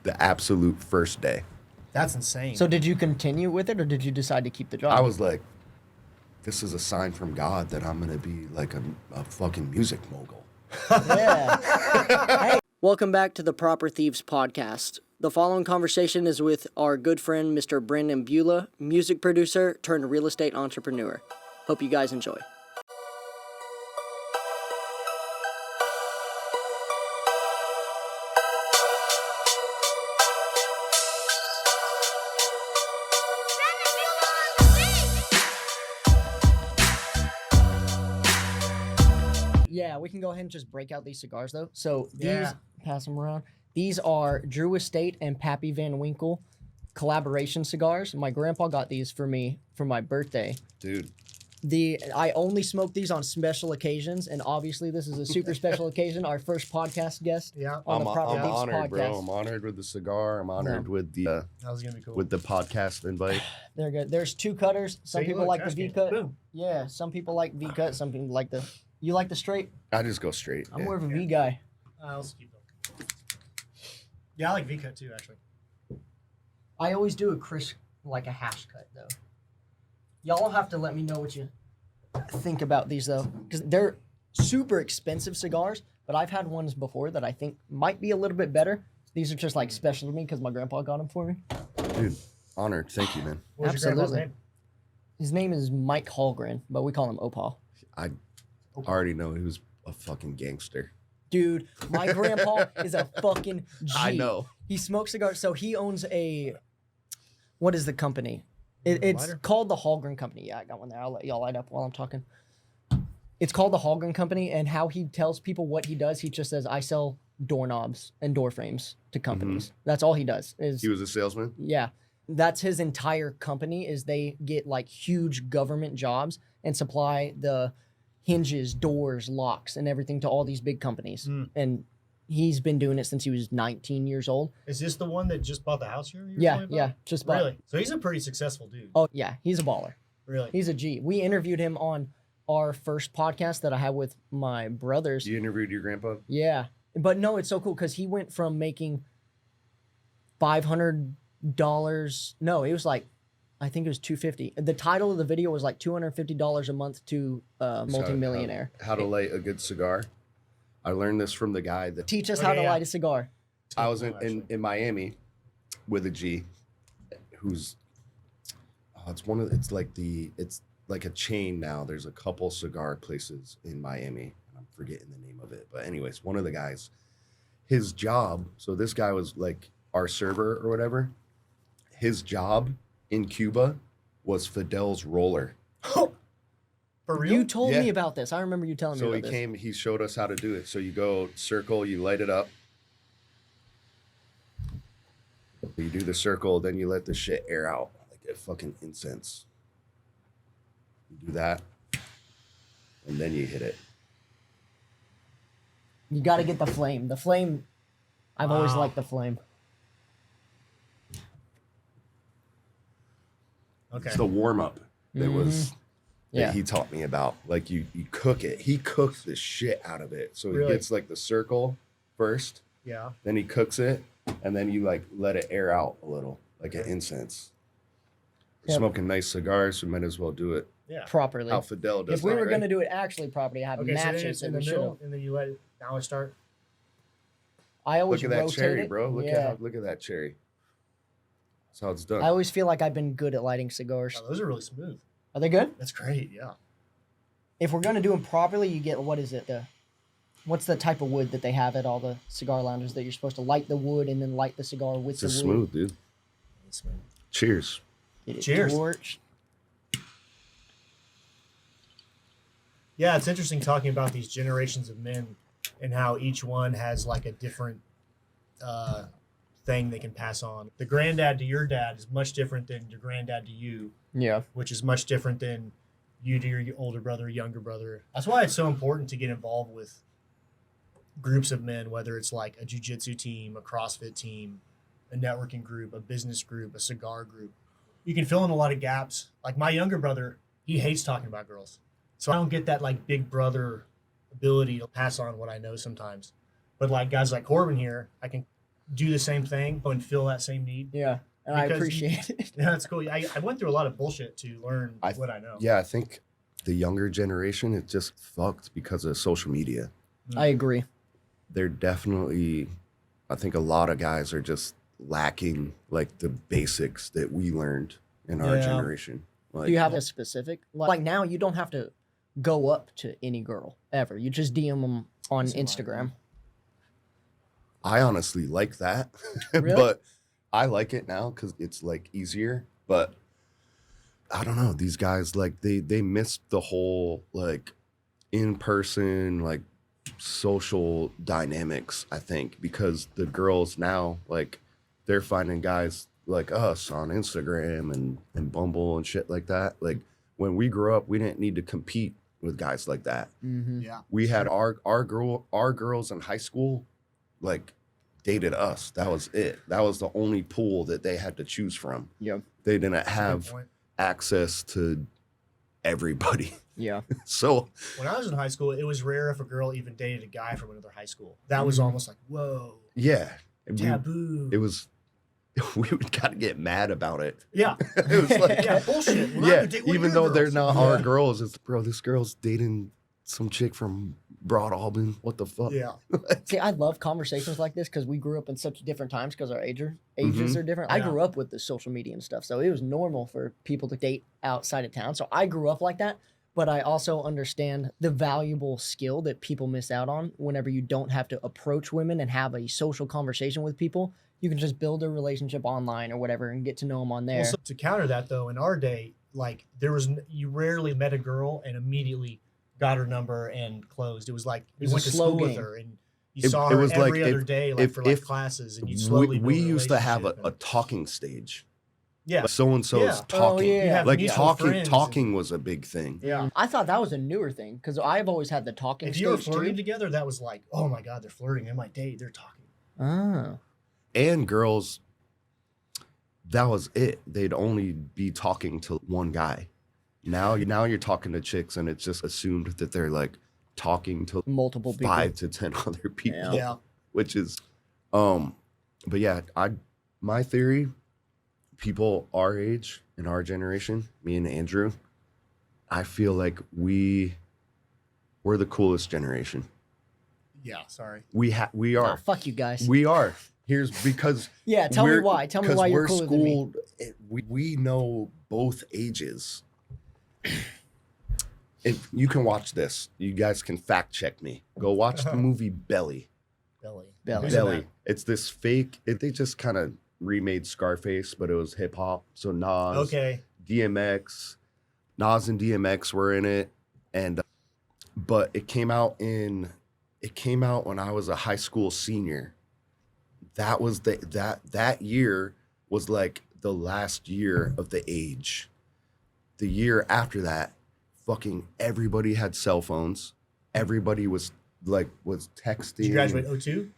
the absolute first day. That's insane. So did you continue with it, or did you decide to keep the job? I was like, this is a sign from God that I'm going to be like a fucking music mogul. Yeah. Hey. Welcome back to the Proper Thieves podcast. The following conversation is with our good friend, Mr. Brandon Bula, music producer turned real estate entrepreneur. Hope you guys enjoy. Yeah, we can go ahead and just break out these cigars, though. So these, pass them around. These are Drew Estate and Pappy Van Winkle collaboration cigars. My grandpa got these for me for my birthday. Dude. I only smoke these on special occasions, and obviously this is a super special occasion. Our first podcast guest on the Proper Thieves honored, podcast. bro. I'm honored with the cigar. I'm honored with the that was gonna be cool. with the podcast invite. They're good. There's two cutters. Some people like the V cut. Boom. Yeah, some people like V cut. Some people like the. You like the straight? I just go straight. I'm more of a V guy. I'll keep them. Yeah, I like V cut too, actually. I always do a crisp, like a hash cut, though. Y'all have to let me know what you think about these, though, because they're super expensive cigars, but I've had ones before that I think might be a little bit better. These are just like special to me because my grandpa got them for me. Dude, honored. Thank you, man. What's your grandpa's Absolutely. name? His name is Mike Hallgren, but we call him Opal. I already know he was a fucking gangster. Dude, my grandpa is a fucking G. I know. He smokes cigars. So he owns a, what is the company? It's Lighter? called the Hallgren Company. Yeah, I got one there. I'll let y'all light up while I'm talking. It's called the Hallgren Company, and how he tells people what he does, he just says, I sell doorknobs and door frames to companies. That's all he does. He was a salesman? Yeah. That's his entire company, is they get like huge government jobs and supply the hinges, doors, locks, and everything to all these big companies. And he's been doing it since he was 19 years old. Is this the one that just bought the house here? Yeah, just bought. Really? So he's a pretty successful dude. Oh, yeah, he's a baller. Really? He's a G. We interviewed him on our first podcast that I had with my brothers. You interviewed your grandpa? Yeah. But no, it's so cool because he went from making $500. No, it was like, I think it was $250. The title of the video was like $250 a month to multimillionaire. How to light a good cigar. I learned this from the guy that Teach us how to light a cigar. I was in Miami with a G who's it's like a chain now. There's a couple cigar places in Miami. I'm forgetting the name of it. But anyways, one of the guys, his job, so this guy was like our server or whatever. His job in Cuba was Fidel's roller. For real? You told me about this. I remember you telling me about this. So he showed us how to do it. So you go circle, you light it up. You do the circle, then you let the shit air out like a fucking incense. You do that, and then you hit it. You got to get the flame. The flame, I've always liked the flame. Okay. It's the warm up that was Yeah. that he taught me about. Like you cook it. He cooks the shit out of it. So he Really? gets like the circle first, Yeah. then he cooks it, and then you like let it air out a little, like an incense. We're Yep. smoking nice cigars, so we might as well do it Yeah. Properly. how Fidel does. If we it, were right? going to do it actually properly, I have Okay, so then matches it's in and the we should middle, have. and then you let it. Now I start. I always Look at that rotate cherry, it. bro. Yeah. Look at that cherry. That's how it's done. I always feel like I've been good at lighting cigars. Oh, those are really smooth. Are they good? That's great. Yeah. If we're going to do them properly, you get, what is it? What's the type of wood that they have at all the cigar lounges that you're supposed to light the wood and then light the cigar with It's the just wood? smooth, dude. It's smooth. Cheers. Get it Cheers. torched. Yeah, it's interesting talking about these generations of men and how each one has like a different thing they can pass on. The granddad to your dad is much different than your granddad to you, Yeah. which is much different than you to your older brother, younger brother. That's why it's so important to get involved with groups of men, whether it's like a jiu-jitsu team, a CrossFit team, a networking group, a business group, a cigar group. You can fill in a lot of gaps. Like my younger brother, he hates talking about girls. So I don't get that like big brother ability to pass on what I know sometimes. But like guys like Corbin here, I can do the same thing and feel that same need. Yeah, and I Because appreciate it. Yeah, that's cool. I went through a lot of bullshit to learn what I know. Yeah, I think the younger generation is just fucked because of social media. I agree. They're definitely, I think a lot of guys are just lacking like the basics that we learned in our generation. Like, Do you have a specific, like now you don't have to go up to any girl ever. You just DM them on Instagram. I honestly like that, Really? but I like it now because it's like easier. But I don't know. These guys like they missed the whole like in person like social dynamics. I think because the girls now like they're finding guys like us on Instagram and Bumble and shit like that. Like when we grew up, we didn't need to compete with guys like that. Mm-hmm. Yeah. We had our girls in high school like dated us. That was it. That was the only pool that they had to choose from. Yeah. They didn't Good have point. access to everybody. Yeah. So When I was in high school, it was rare if a girl even dated a guy from another high school. That was almost like, whoa, yeah, taboo. it was. We would kind of get mad about it. Yeah. It was like, Yeah, bullshit. We're not yeah, gonna date one of even your though they're girls. not Yeah. our girls, it's bro. This girl's dating some chick from Broad Albin. What the fuck? Yeah. See, I love conversations like this because we grew up in such different times because our ages are different. I Yeah. grew up with the social media and stuff, so it was normal for people to date outside of town. So I grew up like that, but I also understand the valuable skill that people miss out on whenever you don't have to approach women and have a social conversation with people. You can just build a relationship online or whatever and get to know them on there. Well, so to counter that though, in our day, like you rarely met a girl and immediately got her number and closed. It was like you was went a to slow school with game. her and you It- saw it her was like every other if- day, like for like if classes, and you slowly we build a used to have a relationship talking stage. yeah. So and so's Yeah. talking. Oh, yeah. You have Like mutual talking friends talking was a big thing. Yeah. I thought that was a newer thing because I've always had the talking If you were stage flirting too. together, that was like, oh my god, they're flirting. They might date. They're talking. Oh. And girls, that was it. They'd only be talking to one guy. Now you're talking to chicks and it's just assumed that they're like talking to Multiple people. 5 to 10 other people. Yeah. Yeah. Which is but yeah, my theory, people our age in our generation, me and Andrew, I feel like we're the coolest generation. Yeah. Sorry. We Nah, are. fuck you guys. We are. Here's because Yeah, tell me we're- why. Tell me 'cause why you're we're cooler than me. schooled. We know both ages. If you can watch this, you guys can fact check me. Go watch the movie Belly. Belly. Belly. Who's in Belly. that? It's this fake. They just kind of remade Scarface, but it was hip hop. So Nas, Okay. DMX, Nas and DMX were in it, and but it came out when I was a high school senior. That was that year was like the last year of the age. The year after that, fucking everybody had cell phones. Everybody was texting. Did you graduate 02?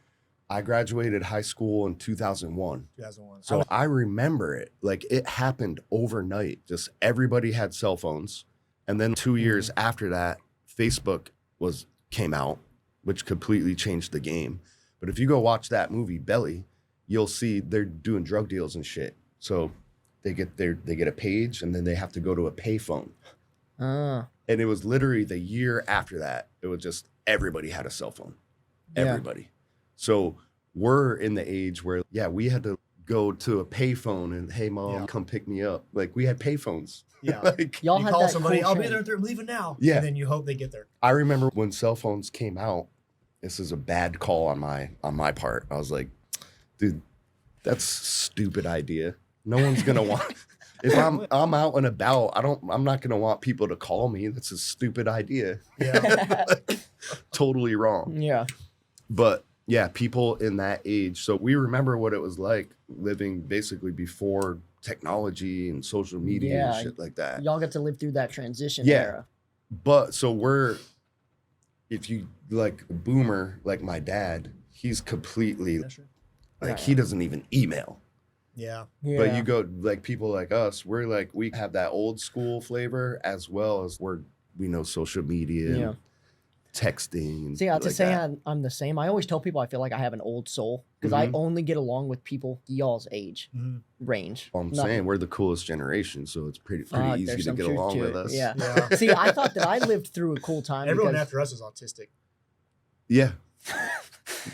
I graduated high school in 2001. 2001. So I remember it. Like it happened overnight. Just everybody had cell phones. And then 2 years after that, Facebook came out, which completely changed the game. But if you go watch that movie Belly, you'll see they're doing drug deals and shit. So they get a page and then they have to go to a payphone. Ah. And it was literally the year after that. It was just everybody had a cell phone. Yeah. Everybody. So we're in the age where, yeah, we had to go to a payphone and, hey, mom, Yeah. come pick me up. Like we had payphones. Yeah. Like, Y'all You had call that somebody, cool I'll be trend. there, I'm leaving now. Yeah. And then you hope they get there. I remember when cell phones came out. This is a bad call on my part. I was like, dude, that's a stupid idea. No one's gonna want. If I'm out and about, I'm not gonna want people to call me. That's a stupid idea. Yeah. Totally wrong. Yeah. But yeah, people in that age. So we remember what it was like living basically before technology and social media Yeah. and shit like that. Y'all get to live through that transition Yeah. era. But so if you like a boomer, like my dad, he's completely Yeah, sure. like, he doesn't even email. Yeah. Yeah. But you go like people like us, we're like, we have that old school flavor as well as we know social media. Yeah. texting. And See, shit to like say that. I'm the same. I always tell people I feel like I have an old soul because I Mhm. only get along with people y'all's age Mhm. range. I'm Not- saying we're the coolest generation, so it's pretty Fuck, easy there's to some get truth along to with it. us. Yeah. Yeah. See, I thought that I lived through a cool time. Everyone because, after us is autistic. Yeah.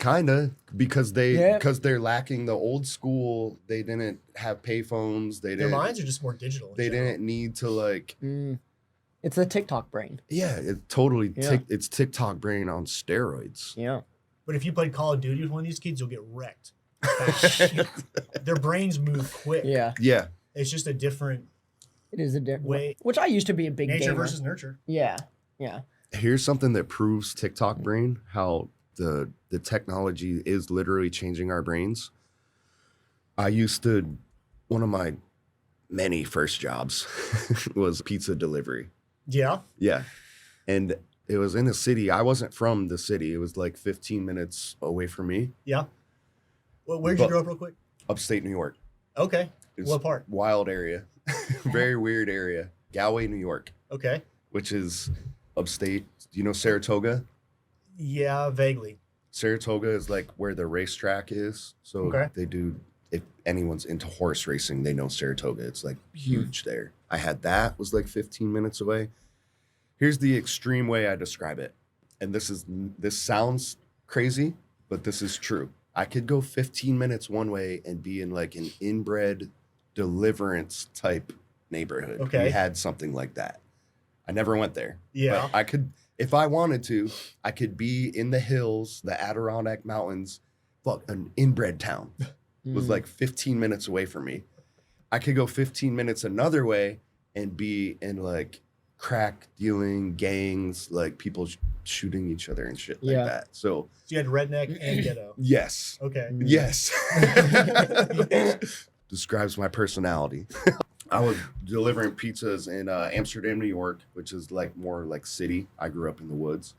Kinda because Yeah. they're lacking the old school. They didn't have payphones. They Their didn't. minds are just more digital. in They general. didn't need to like. It's the TikTok brain. Yeah, it totally. Yeah. It's TikTok brain on steroids. Yeah. But if you played Call of Duty with one of these kids, you'll get wrecked. Fast. Their brains move quick. Yeah. Yeah. It's just a different It is a different way. Which I used to be a big Nature gamer. versus nurture. Yeah. Yeah. Here's something that proves TikTok brain, how the technology is literally changing our brains. One of my many first jobs was pizza delivery. Yeah. Yeah. And it was in a city. I wasn't from the city. It was like 15 minutes away from me, Yeah. Well, where'd you But- grow up real quick? upstate New York. Okay. It's What part? Wild area. Very weird area. Galway, New York, Okay. which is upstate. Do you know Saratoga? Yeah, vaguely. Saratoga is like where the racetrack is. So Okay. they do, if anyone's into horse racing, they know Saratoga. It's like huge there. I had that, was like 15 minutes away. Here's the extreme way I describe it. And this sounds crazy, but this is true. I could go 15 minutes one way and be in like an inbred Deliverance type neighborhood. Okay. We had something like that. I never went there. Yeah. But I could, if I wanted to, I could be in the hills, the Adirondack Mountains, an inbred town. Was like 15 minutes away from me. I could go 15 minutes another way and be in like crack dealing gangs, like people shooting each other and shit like Yeah. that. So So you had redneck and ghetto. yes, Okay. yes, describes my personality. I was delivering pizzas in Amsterdam, New York, which is like more like city. I grew up in the woods,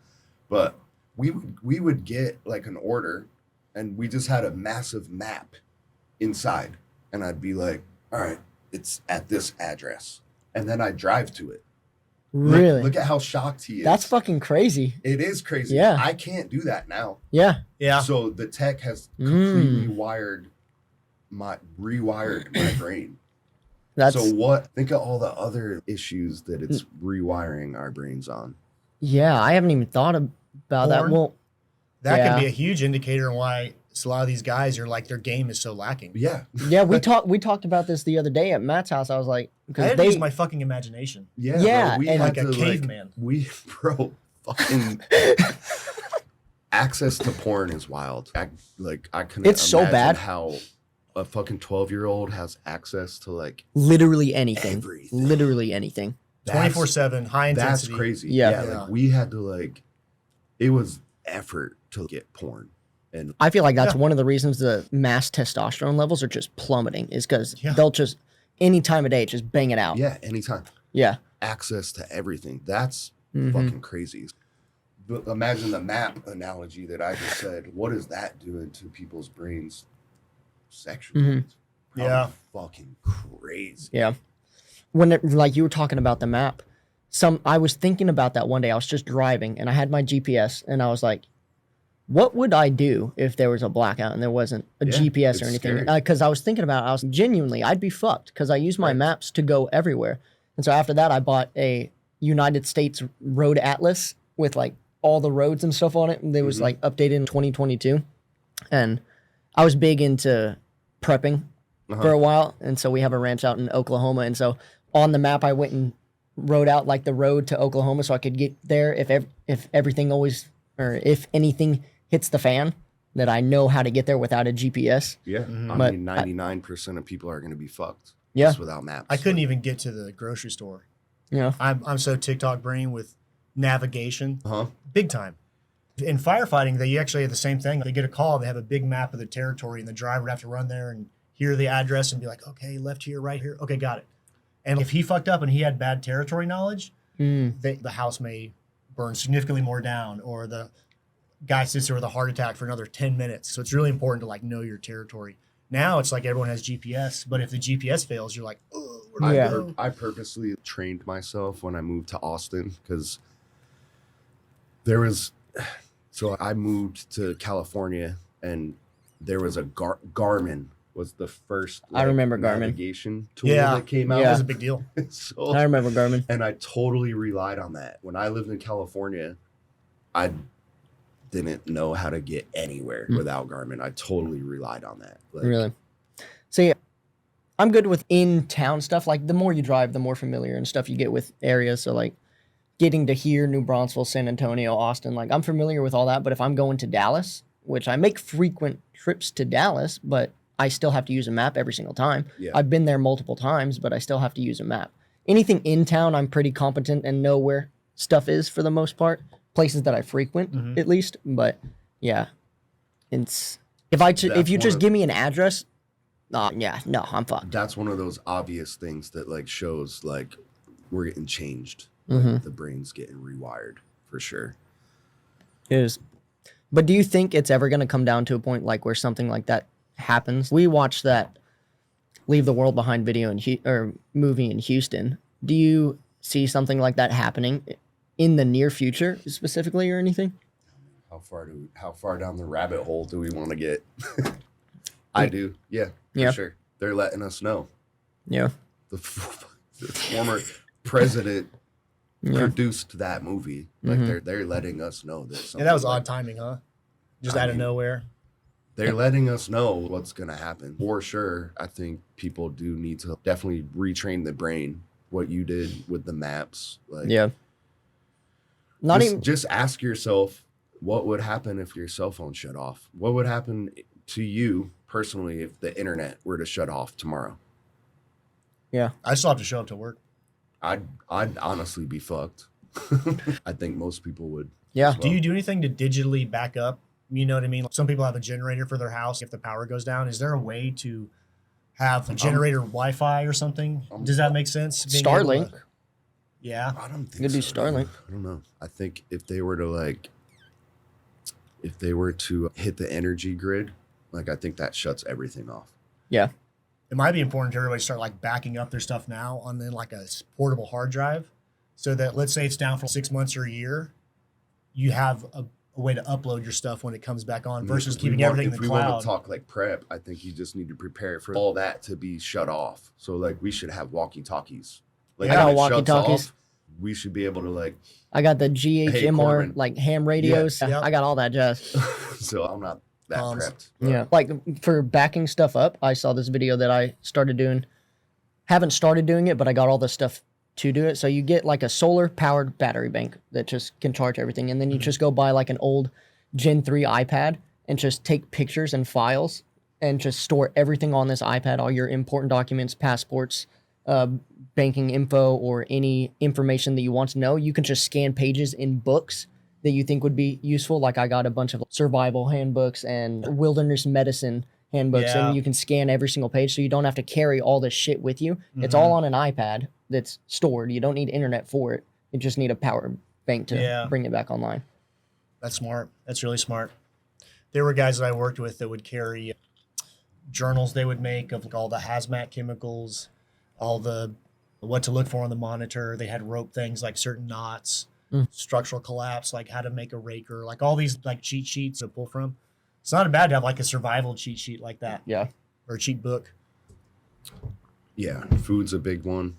but we would get like an order, and we just had a massive map inside, and I'd be like, all right, it's at this address, and then I'd drive to it. Really? Look at how shocked he is. That's fucking crazy. It is crazy. Yeah. I can't do that now. Yeah. Yeah. So the tech has completely rewired my brain. That's So think of all the other issues that it's rewiring our brains on. yeah, I haven't even thought about that. Porn? Well, That Yeah. can be a huge indicator on why a lot of these guys are like their game is so lacking. Yeah. yeah, we talked about this the other day at Matt's house. I was like, I because had to use my fucking imagination. Yeah. Yeah, bro, we and had like a to, caveman. Fucking access to porn is wild. I couldn't It's so imagine bad. how a fucking 12-year-old has access to like literally anything. everything. Literally anything. That's- 24/7, high That's intensity. crazy. Yeah. Yeah. Like we had to like, it was effort to get porn. And I feel like that's Yeah. one of the reasons the mass testosterone levels are just plummeting is because Yeah. they'll just any time of day just bang it out. yeah, anytime. Yeah. Access to everything. That's Mhm. fucking crazy. But imagine the map analogy that I just said. What is that doing to people's brains sexually? Mhm. It's probably Yeah. fucking crazy. Yeah. When like you were talking about the map, I was thinking about that one day. I was just driving and I had my GPS and I was like, what would I do if there was a blackout and there wasn't a Yeah, GPS or it's anything? scary. Because I was thinking about it, I was genuinely, I'd be fucked because I use my Right. maps to go everywhere. And so after that, I bought a United States road atlas with like all the roads and stuff on it. And they was Mhm. like updated in 2022. And I was big into prepping Uh-huh. for a while. And so we have a ranch out in Oklahoma. And so on the map, I went and wrote out like the road to Oklahoma so I could get there if everything always, or if anything hits the fan, that I know how to get there without a GPS. Yeah. Mhm. I But mean, 99% of people are going to be fucked. Yeah. Just without maps. I couldn't even get to the grocery store. You know? I'm so TikTok brain with navigation, Uh-huh. big time. In firefighting, they actually have the same thing. They get a call, they have a big map of the territory, and the driver would have to run there and hear the address and be like, okay, left here, right here. Okay, got it. And if he fucked up and he had bad territory knowledge, the house may burn significantly more down, or the guy sits there with a heart attack for another 10 minutes. So it's really important to like know your territory. Now it's like everyone has GPS, but if the GPS fails, you're like, oh, where do Yeah. I go? I purposely trained myself when I moved to Austin because There was, so I moved to California, and there was a Garmin was the first. I remember Garmin. navigation tool Yeah. that came That out. was a big deal. So, I remember Garmin. and I totally relied on that. When I lived in California, I didn't know how to get anywhere without Garmin. I totally relied on that. Like, Really? See, I'm good with in-town stuff. Like, the more you drive, the more familiar and stuff you get with areas. So, like, getting to here, New Braunfels, San Antonio, Austin, like, I'm familiar with all that. But if I'm going to Dallas, which I make frequent trips to Dallas, but I still have to use a map every single time. Yeah. I've been there multiple times, but I still have to use a map. Anything in town, I'm pretty competent and know where stuff is for the most part. Places that I frequent, at least. But, yeah. It's if you just give me an address, yeah, no, I'm fucked. That's one of those obvious things that like shows like we're getting changed. Mm-hmm. Like, the brain's getting rewired for sure. It is. But do you think it's ever going to come down to a point like where something like that happens? We watched that Leave the World Behind video or movie in Houston. Do you see something like that happening in the near future specifically or anything? How far down the rabbit hole do we want to get? I do. Yeah, for sure. They're letting us know. Yeah. The former president produced that movie. Like they're letting us know that. And that was odd timing, huh? Just out of nowhere. They're letting us know what's going to happen. For sure, I think people do need to definitely retrain the brain. What you did with the maps. Like, yeah. Just ask yourself, what would happen if your cell phone shut off? What would happen to you personally if the internet were to shut off tomorrow? Yeah. I still have to show up to work. I'd honestly be fucked. I think most people would. Yeah. as well. Do you do anything to digitally back up? You know what I mean? Some people have a generator for their house if the power goes down. Is there a way to have a generator Wi-Fi or something? Does that make sense? Being able Starlink. to- yeah. I don't think You could do so. Starlink. I don't know. I think if they were to hit the energy grid, like I think that shuts everything off. Yeah. It might be important to everybody start like backing up their stuff now on then like a portable hard drive, so that let's say it's down for 6 months or a year, you have a way to upload your stuff when it comes back on versus keeping everything in the If we want cloud. to talk like prep, I think you just need to prepare for all that to be shut off. So like we should have walkie-talkies. Like I got when it shuts walkie-talkies. off, we should be able to like. I got the GHMR Corbin. like ham radios. Yes, yep. I got all that jazz. So I'm not that prepped. Yeah. Like for backing stuff up, I saw this video that I started doing. Haven't started doing it, but I got all the stuff to do it. So you get like a solar powered battery bank that just can charge everything. And then you just go buy like an old Gen 3 iPad and just take pictures and files and just store everything on this iPad, all your important documents, passports, banking info, or any information that you want to know. You can just scan pages in books that you think would be useful. Like I got a bunch of survival handbooks and wilderness medicine handbooks, Yeah. and you can scan every single page so you don't have to carry all this shit with you. It's all on an iPad that's stored. You don't need internet for it. You just need a power bank to bring it back online. That's smart. That's really smart. There were guys that I worked with that would carry journals they would make of like all the hazmat chemicals, all the what to look for on the monitor. They had rope things like certain knots, structural collapse, like how to make a raker, like all these like cheat sheets to pull from. It's not bad to have like a survival cheat sheet like that. Yeah. Or a cheat book. Yeah, food's a big one.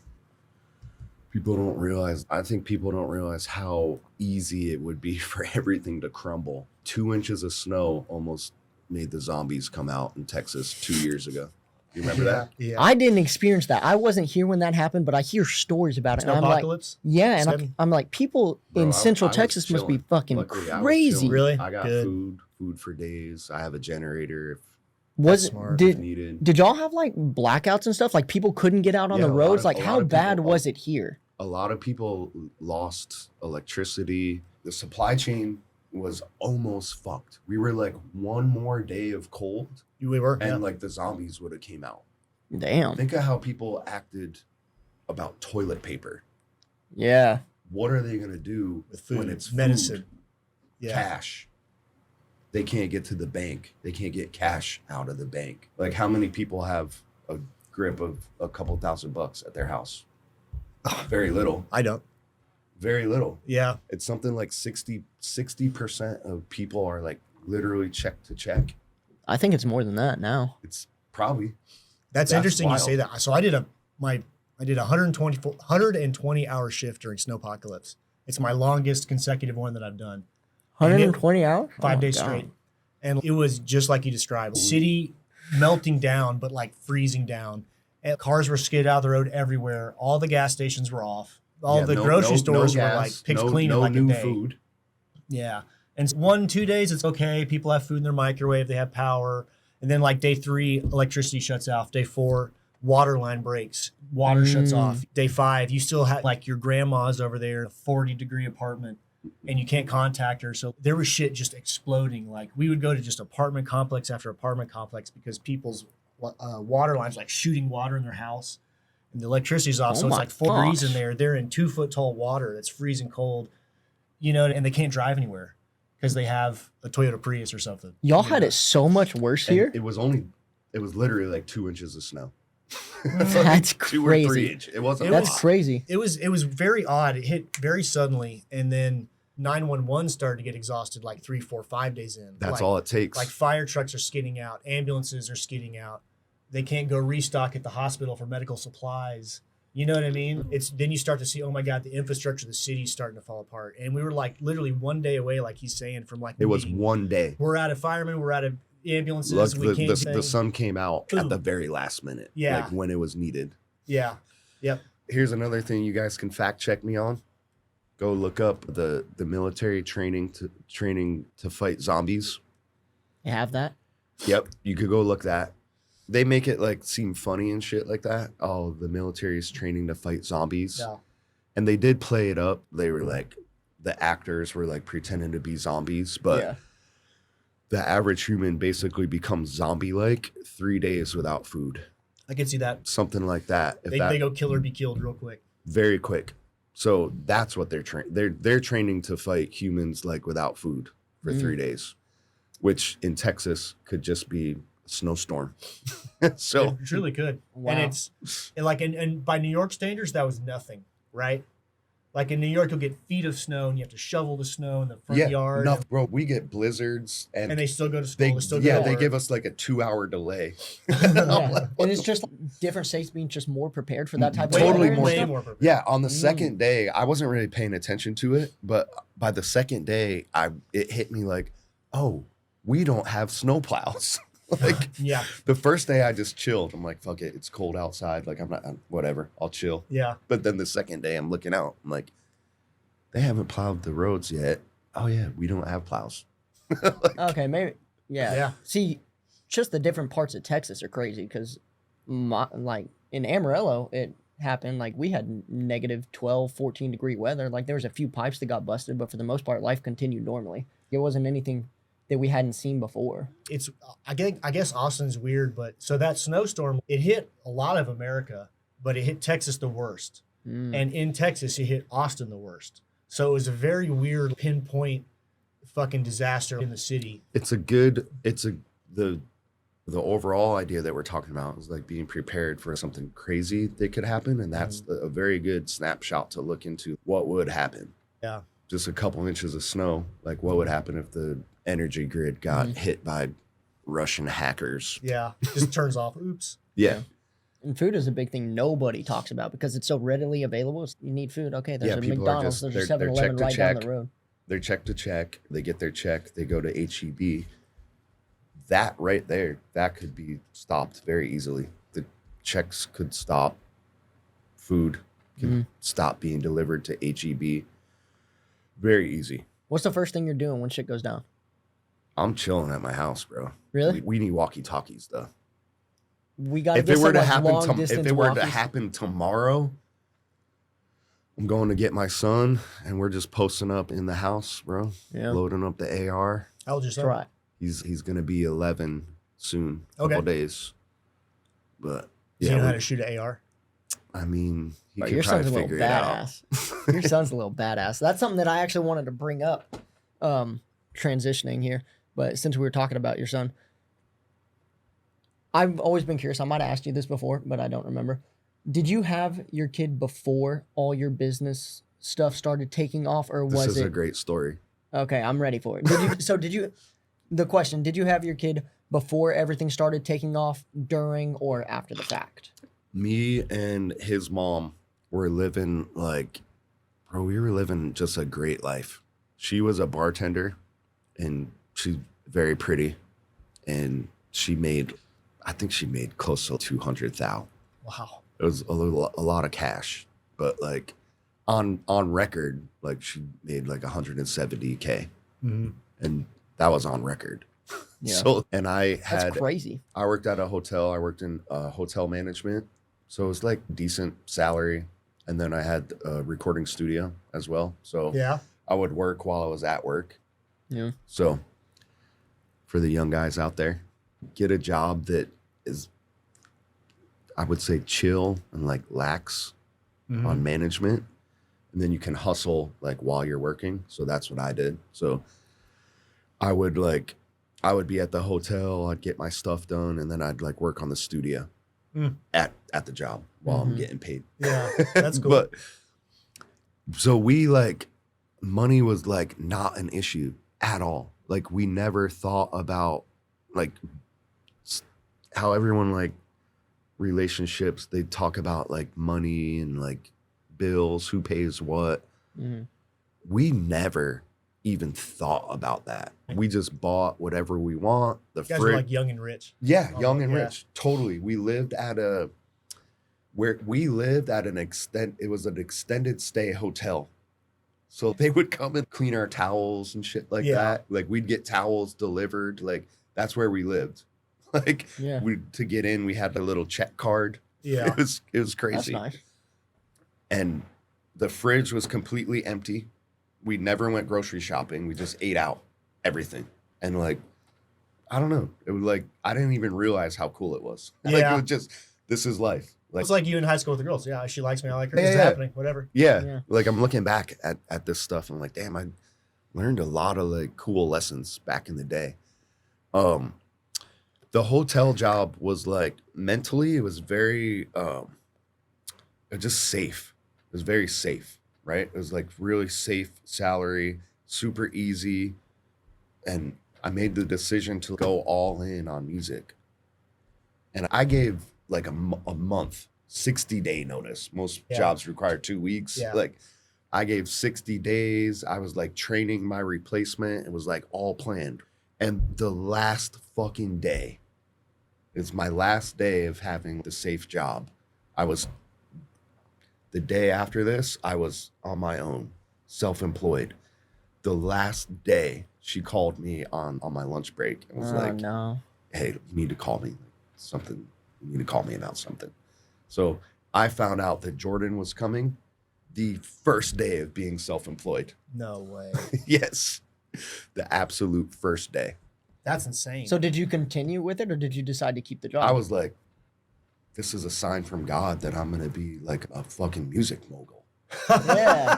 I think people don't realize how easy it would be for everything to crumble. 2 inches of snow almost made the zombies come out in Texas 2 years ago. You remember that? Yeah. I didn't experience that. I wasn't here when that happened, but I hear stories about it. And I'm like, Snowpocalypse? yeah, and Seven? I'm like, people Bro, in I Central was Texas must be chilling. fucking Luckily, I was crazy. chilling. Really? I got Good. food for days. I have a generator if Was smart. if did needed. did y'all have like blackouts and stuff? Like people couldn't get out on Yeah, the a lot roads. of- Like a lot how of bad people- was it here? A lot of people lost electricity. The supply chain was almost fucked. We were like one more day of cold, We were. and Yeah. like the zombies would have came out. Damn. Think of how people acted about toilet paper. Yeah. What are they gonna do With food, when it's medicine. food, Yeah. cash? They can't get to the bank. They can't get cash out of the bank. Like how many people have a grip of a couple $1,000 at their house? Very little. I don't. Very little. Yeah. It's something like 60% of people are like literally check to check. I think it's more than that now. It's probably. That's interesting wild. you say that. So I did a 120 hour shift during snowpocalypse. It's my longest consecutive one that I've done. 120 hours? 5 days straight. And it was just like you described. City melting down, but like freezing down. And cars were skidded out of the road everywhere. All the gas stations were off. All the grocery stores were like picked clean in like a day. Food. Yeah. And 1-2 days, it's okay. People have food in their microwave. They have power. And then like day 3, electricity shuts off. Day 4, water line breaks. Water shuts off. Day 5, you still have like your grandma's over there in a 40-degree apartment and you can't contact her. So there was shit just exploding. Like we would go to just apartment complex after apartment complex because people's water lines like shooting water in their house. And the electricity's off. So it's like 4 degrees in there. They're in 2-foot tall water that's freezing cold, you know, and they can't drive anywhere because they have a Toyota Prius or something. Y'all had it so much worse And here? it was literally like 2 inches of snow. That's 2 or 3 crazy. inch. It wasn't. That's crazy. It was very odd. It hit very suddenly, and then 911 started to get exhausted like 3, 4, 5 days in. That's like, all it takes. Like fire trucks are skidding out, ambulances are skidding out. They can't go restock at the hospital for medical supplies. You know what I mean? It's then you start to see, oh my God, the infrastructure of the city's starting to fall apart. And we were like literally 1 day away, like he's saying, from like it was being, 1 day. we're out of firemen, we're out of ambulances. Look, we can't the sun came out Boom. at the very last minute. Yeah. Like when it was needed. Yeah. Yep. Here's another thing you guys can fact check me on. Go look up the military training to fight zombies. You have that? Yep, you could go look that. They make it like seem funny and shit like that. Oh, the military is training to fight zombies. Yeah. And they did play it up. They were like, the actors were like pretending to be zombies, but the average human basically becomes zombie-like 3 days without food. I can see that. Something like that. They go kill or be killed real quick. Very quick. So that's what they're training. They're training to fight humans like without food for 3 days, which in Texas could just be a snowstorm. So It truly could. Wow. And it's and by New York standards, that was nothing, right? Like in New York, you'll get feet of snow and you have to shovel the snow in the front yard. No, bro, we get blizzards and And they still go to school. they They still go to work. give us like a 2-hour delay. Yeah. And it's just different states being just more prepared for that type of Totally weather and more- way stuff. more prepared. Yeah, on the second day, I wasn't really paying attention to it, but by the second day, it hit me like, oh, we don't have snowplows. Like Yeah. the first day, I just chilled. I'm like, fuck it, it's cold outside. Like whatever, I'll chill. Yeah. But then the second day, I'm looking out. I'm like, they haven't plowed the roads yet. Oh yeah, we don't have plows. Okay, maybe. Yeah. Yeah. See, just the different parts of Texas are crazy because, like, in Amarillo, it happened. Like, we had negative 12, 14-degree weather. Like, there was a few pipes that got busted, but for the most part, life continued normally. It wasn't anything that we hadn't seen before. It's I guess Austin's weird, but so that snowstorm, it hit a lot of America, but it hit Texas the worst. And in Texas, it hit Austin the worst. So it was a very weird pinpoint fucking disaster in the city. The overall idea that we're talking about is like being prepared for something crazy that could happen. And that's a very good snapshot to look into what would happen. Yeah. Just a couple inches of snow. Like what would happen if the energy grid got hit by Russian hackers? Yeah. Just turns off. Oops. Yeah. And food is a big thing nobody talks about because it's so readily available. You need food. Okay, there's a people are McDonald's, just- there's a they're 7-Eleven check to right down check. the road. They're check to check. They get their check. They go to HEB. That right there, that could be stopped very easily. The checks could stop. Food can stop being delivered to HEB. Very easy. What's the first thing you're doing when shit goes down? I'm chilling at my house, bro. Really? We need walkie-talkies, though. We got to If get it were some to like happen, long distance if it were to walkies. happen tomorrow, I'm going to get my son, and we're just posting up in the house, bro. Yeah. Loading up the AR. How old is your That's son? right. He's gonna be 11 soon, couple Okay. days. But Does yeah, he know how to shoot an AR? I mean, he Bro, could your probably son's a little figure it out. badass. Your son's a little badass. That's something that I actually wanted to bring up, transitioning here. But since we were talking about your son, I've always been curious. I might have asked you this before, but I don't remember. Did you have your kid before all your business stuff started taking off, or This was is it? a great story. Okay, I'm ready for it. Did you? The question: did you have your kid before everything started taking off, during, or after the fact? Me and his mom were living like, bro, we were living just a great life. She was a bartender, and she's very pretty, and I think she made close to 200,000. Wow. It was a lot of cash, but like on record, like she made like 170K, Mm-hmm. and that was on record. Yeah. So, and That's crazy. I worked at a hotel. I worked in hotel management, so it was like decent salary. And then I had a recording studio as well. So Yeah. I would work while I was at work. Yeah. So for the young guys out there, get a job that is, I would say, chill and like lax on management. And then you can hustle like while you're working. So that's what I did. So I would be at the hotel, I'd get my stuff done, and then I'd like work on the studio at the job while I'm getting paid. Yeah, that's cool. But so we like, money was like not an issue at all. Like we never thought about like how everyone like relationships, they talk about like money and like bills, who pays what. Mhm. We never even thought about that. We just bought whatever we want. The You guys were like young and rich. Yeah, Oh, young and yeah. rich. Totally. We lived at an it was an extended stay hotel. So they would come and clean our towels and shit like Yeah. that. Like we'd get towels delivered. Like that's where we lived. Like Yeah. to get in, we had a little check card. Yeah. It was That's crazy. nice. And the fridge was completely empty. We never went grocery shopping. We just ate out everything. And like, I don't know. It was like, I didn't even realize how cool it was. Like, Yeah. it was just, this is life. Like, It's like you in high school with the girls. Yeah, she likes me. I like her. Yeah, It's yeah. happening. Whatever. yeah. Yeah. Like I'm looking back at this stuff. I'm like, damn, I learned a lot of like cool lessons back in the day. The hotel job was like mentally, it was very, just safe. It was very safe, right? It was like really safe salary, super easy. And I made the decision to go all in on music. And I gave like a month, 60-day notice. Most Yeah. jobs require 2 weeks. Yeah. Like I gave 60 days. I was like training my replacement. It was like all planned. And the last fucking day, it's my last day of having the safe job. The day after this, I was on my own, self-employed. The last day, she called me on my lunch break and was like, no. hey, you need to call me something. You need to call me about something. So I found out that Jordan was coming the first day of being self-employed. No way. Yes. The absolute first day. That's insane. So did you continue with it, or did you decide to keep the job? I was like, this is a sign from God that I'm going to be like a fucking music mogul. Yeah.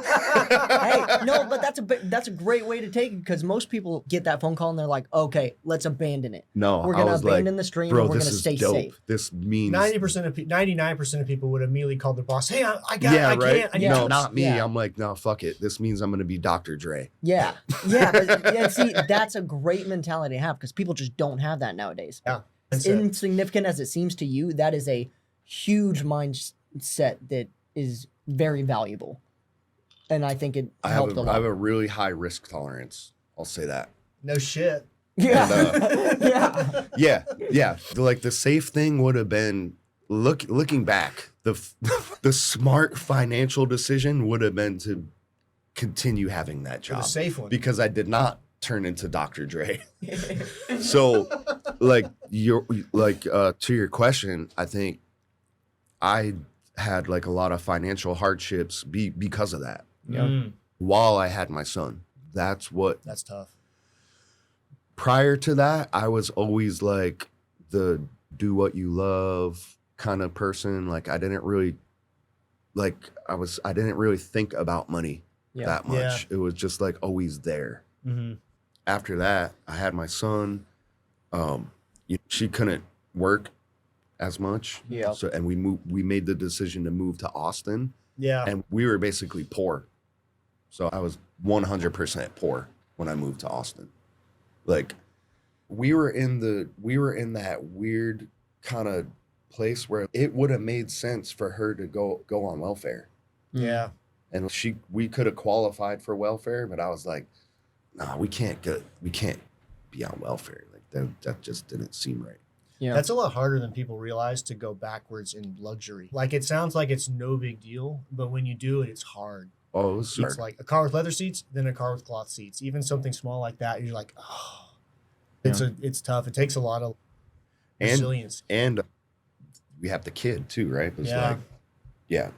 Hey, no, but that's a great way to take it, because most people get that phone call and they're like, okay, let's abandon it. No, We're I gonna was abandon like, the stream, bro, and we're this gonna is stay dope. safe. This means 99% of people would immediately call their boss. Hey, I right? can't. I need no, help." not me. Yeah. I'm like, no, fuck it. This means I'm going to be Dr. Dre. Yeah, yeah, but, yeah. See, that's a great mentality to have, because people just don't have that nowadays. Yeah. As insignificant as it seems to you, that is a huge mindset that is very valuable, and I think it I helped a have lot. a really high risk tolerance. I'll say that. No shit. Yeah, yeah. Yeah. Like the safe thing would have been looking back. The smart financial decision would have been to continue having that The job safe one. because I did not turn into Dr. Dre. So, like to your question, I think I had like a lot of financial hardships because of that. Mm, While I had my son, that's that's tough. prior to that, I was always like the do what you love kind of person. Like I didn't really think about money Yeah. that much. Yeah. It was just like always there. Mm-hmm. After that, I had my son. She couldn't work as much. Yeah. So, and we made the decision to move to Austin, Yeah. and we were basically poor. So I was 100% poor when I moved to Austin. Like we were in that weird kind of place where it would have made sense for her to go on welfare. Yeah. And we could have qualified for welfare, but I was like, nah, we can't be on welfare. Like that just didn't seem right. Yeah. That's a lot harder than people realize to go backwards in luxury. Like it sounds like it's no big deal, but when you do it, it's hard. Oh, it was It's hard. like a car with leather seats, then a car with cloth seats. Even something small like that, you're like, oh, it's tough. It takes a lot of resilience. And we have the kid too, right? It was yeah.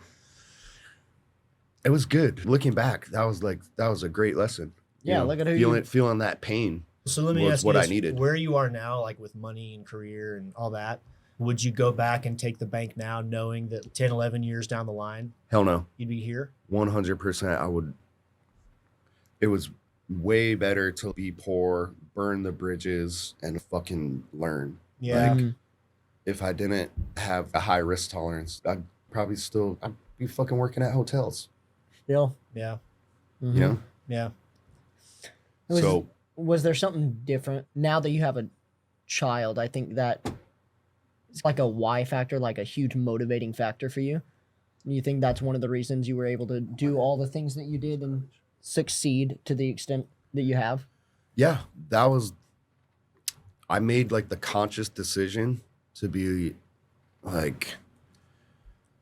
It was good. Looking back, that was a great lesson. Yeah, look at who feeling that pain. So let me was ask you what this, I needed. where you are now, like with money and career and all that, would you go back and take the bank now knowing that 10, 11 years down the line, Hell no. you'd be here? 100% I would. It was way better to be poor, burn the bridges, and fucking learn. Yeah. Like, if I didn't have a high risk tolerance, I'd be fucking working at hotels. Still. Yeah. Mhm. You know? Yeah. Was there something different now that you have a child? I think that it's like a why factor, like a huge motivating factor for you. You think that's one of the reasons you were able to do all the things that you did and succeed to the extent that you have? Yeah, I made like the conscious decision to be like,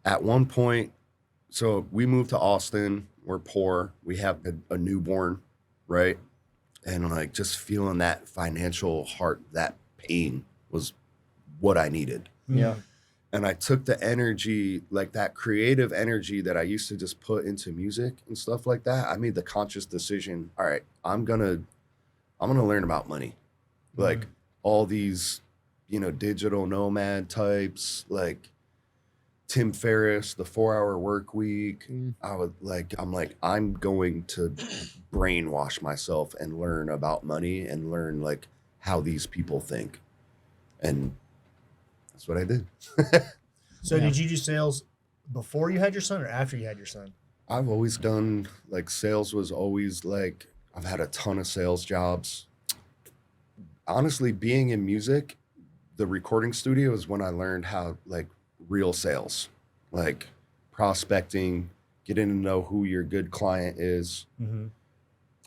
at one point, so we moved to Austin, we're poor, we have a newborn, right? And like just feeling that financial heart, that pain was what I needed. Yeah. And I took the energy, like that creative energy that I used to just put into music and stuff like that. I made the conscious decision, all right, I'm gonna learn about money. Like all these, digital nomad types, like Tim Ferriss, the 4-hour work week. I'm going to brainwash myself and learn about money and learn like how these people think. And that's what I did. So did you do sales before you had your son or after you had your son? I've always done like sales was always like, I've had a ton of sales jobs. Honestly, being in music, the recording studio is when I learned how like real sales, like prospecting, getting to know who your good client is. Mm-hmm.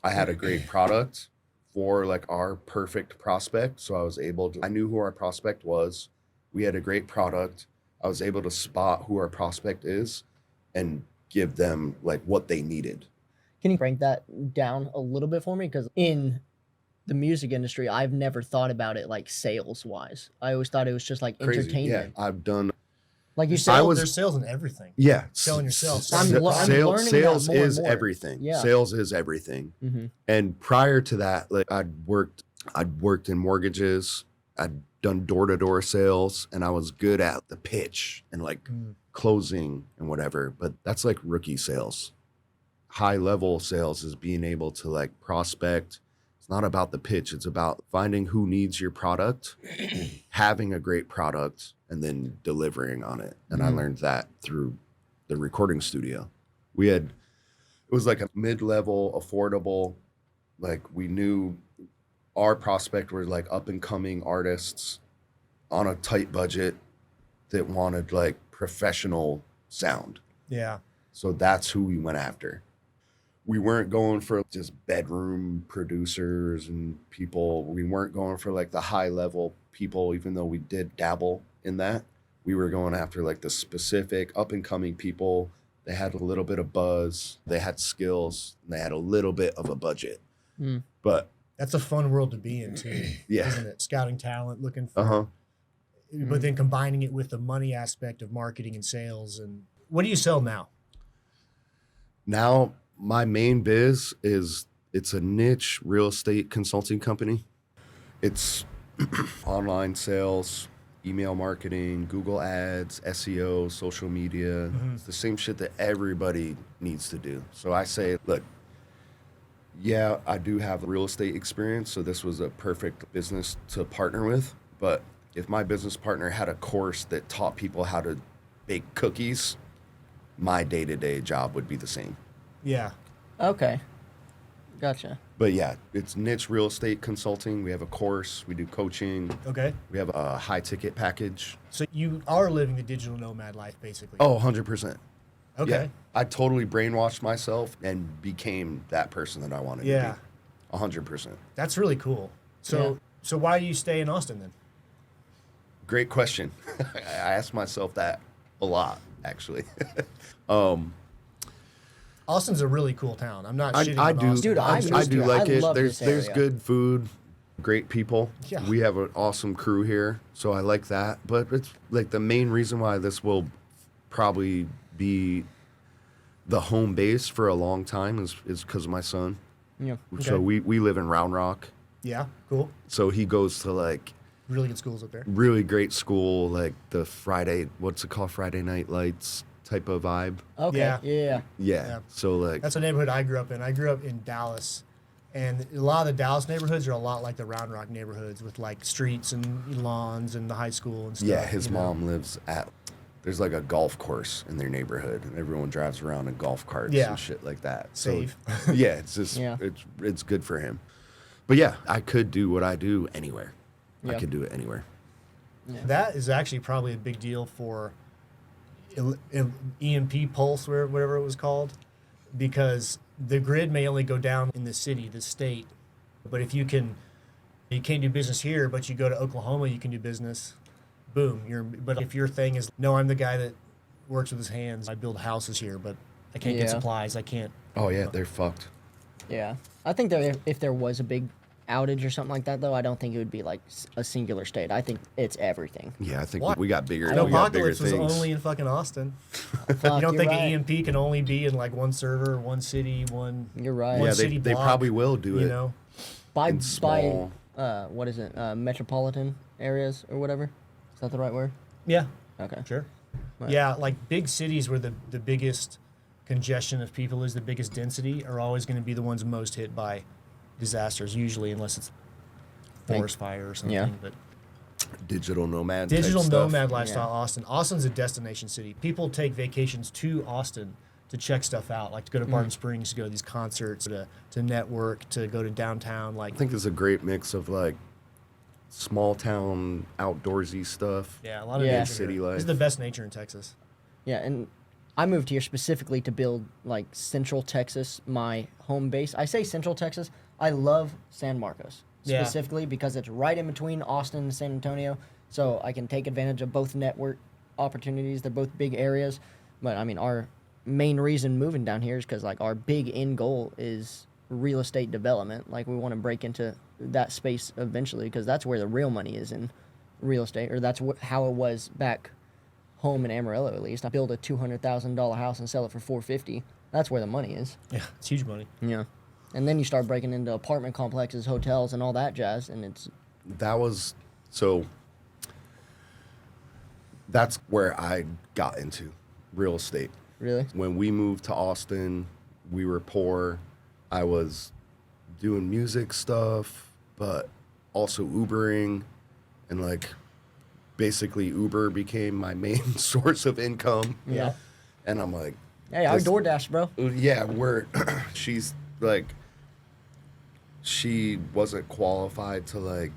I had a great product for like our perfect prospect. So I knew who our prospect was. We had a great product. I was able to spot who our prospect is and give them like what they needed. Can you break that down a little bit for me? Because in the music industry, I've never thought about it like sales wise. I always thought it was just like Crazy. entertainment. Yeah, I've done. Like you said, There's sales in everything. Yeah. Selling yourself. I'm learning sales that more and is more. everything. Yeah. Sales is everything. Mm-hmm. And prior to that, like I'd worked in mortgages. I'd done door-to-door sales, and I was good at the pitch and like closing and whatever. But that's like rookie sales. High-level sales is being able to like prospect. It's not about the pitch. It's about finding who needs your product, having a great product, and then delivering on it. And I learned that through the recording studio. It was like a mid-level, affordable, like we knew our prospect were like up and coming artists on a tight budget that wanted like professional sound. Yeah. So that's who we went after. We weren't going for just bedroom producers and people. We weren't going for like the high level people, even though we did dabble in that. We were going after like the specific up and coming people. They had a little bit of buzz, they had skills, and they had a little bit of a budget. But that's a fun world to be in too. Yeah. Isn't it? Scouting talent, looking for, but then combining it with the money aspect of marketing and sales. And what do you sell now? Now, my main biz it's a niche real estate consulting company. It's online sales, email marketing, Google ads, SEO, social media. It's the same shit that everybody needs to do. So I say, look, yeah, I do have real estate experience, so this was a perfect business to partner with. But if my business partner had a course that taught people how to bake cookies, my day-to-day job would be the same. Yeah. Okay. Gotcha. But yeah, it's niche real estate consulting. We have a course. We do coaching. Okay. We have a high ticket package. So you are living the digital nomad life, basically. Oh, 100%. Okay. Yeah. I totally brainwashed myself and became that person that I wanted Yeah. to be. 100%. That's really cool. So so why do you stay in Austin then? Great question. I ask myself that a lot, actually. Austin's a really cool town. I'm not shitting I on do, Austin. Dude, I, I'm I used do to it. like I it. love There's this area. good food, great people. Yeah. We have an awesome crew here, so I like that. But it's like the main reason why this will probably be the home base for a long time is because of my son. Yeah. So Okay. we live in Round Rock. Yeah, cool. So he goes to like Really good schools up there. really great school, like the Friday, what's it called, Friday Night Lights type of vibe. Okay. Yeah. Yeah. Yeah. So like That's a neighborhood I grew up in. I grew up in Dallas, and a lot of the Dallas neighborhoods are a lot like the Round Rock neighborhoods with like streets and lawns and the high school and stuff. yeah, his you know? mom lives at. There's like a golf course in their neighborhood, and everyone drives around in golf carts Yeah. and shit like that. Safe. So, yeah, it's just Yeah. it's good for him. But yeah, I could do what I do anywhere. I Yeah. could do it anywhere. That is actually probably a big deal for EMP Pulse, or whatever it was called, because the grid may only go down in the city, the state, but if you can't do business here, but you go to Oklahoma, you can do business. Boom, But if your thing is, no, I'm the guy that works with his hands. I build houses here, but I can't get Yeah. supplies. I can't. Oh yeah, they're fucked. Yeah. I think that if there was a big outage or something like that, though, I don't think it would be like a singular state. I think it's everything. Yeah, I think What? we got bigger. The We got bigger apocalypse was things. only in fucking Austin. Fuck, You don't you're think right. an EMP can only be in like one server, one city, one. You're right. one yeah, city they block, probably will do You it. know. by in small- what is it? Metropolitan areas or whatever. Is that the right word? Yeah. Okay. Sure. Right. Yeah, like big cities where the biggest congestion of people is, the biggest density, are always going to be the ones most hit by disasters, usually, unless it's forest fire or something. Yeah. But Digital nomad. type digital stuff. nomad lifestyle, Yeah. Austin. Austin's a destination city. People take vacations to Austin to check stuff out, like to go to Barton Springs, to go to these concerts, to network, to go to downtown. Like, I think it's a great mix of like small town outdoorsy stuff. yeah, a lot of Yeah. nature City here. life. This is the best nature in Texas. Yeah, and I moved here specifically to build like Central Texas, my home base. I say Central Texas. I love San Marcos Yeah. specifically because it's right in between Austin and San Antonio, so I can take advantage of both network opportunities. They're both big areas, but I mean our main reason moving down here is because like our big end goal is real estate development. Like we want to break into that space eventually because that's where the real money is in real estate, or that's how it was back home in Amarillo. At least I build a $200,000 house and sell it for $450. That's where the money is. Yeah, it's huge money. Yeah, and then you start breaking into apartment complexes, hotels, and all that jazz, and it's That was so. That's where I got into real estate. really When we moved to Austin, we were poor. I was doing music stuff, but also Ubering, and like basically Uber became my main source of income. yeah. And I'm like, Hey, our this- DoorDash, bro. yeah, we're she's like, she wasn't qualified to like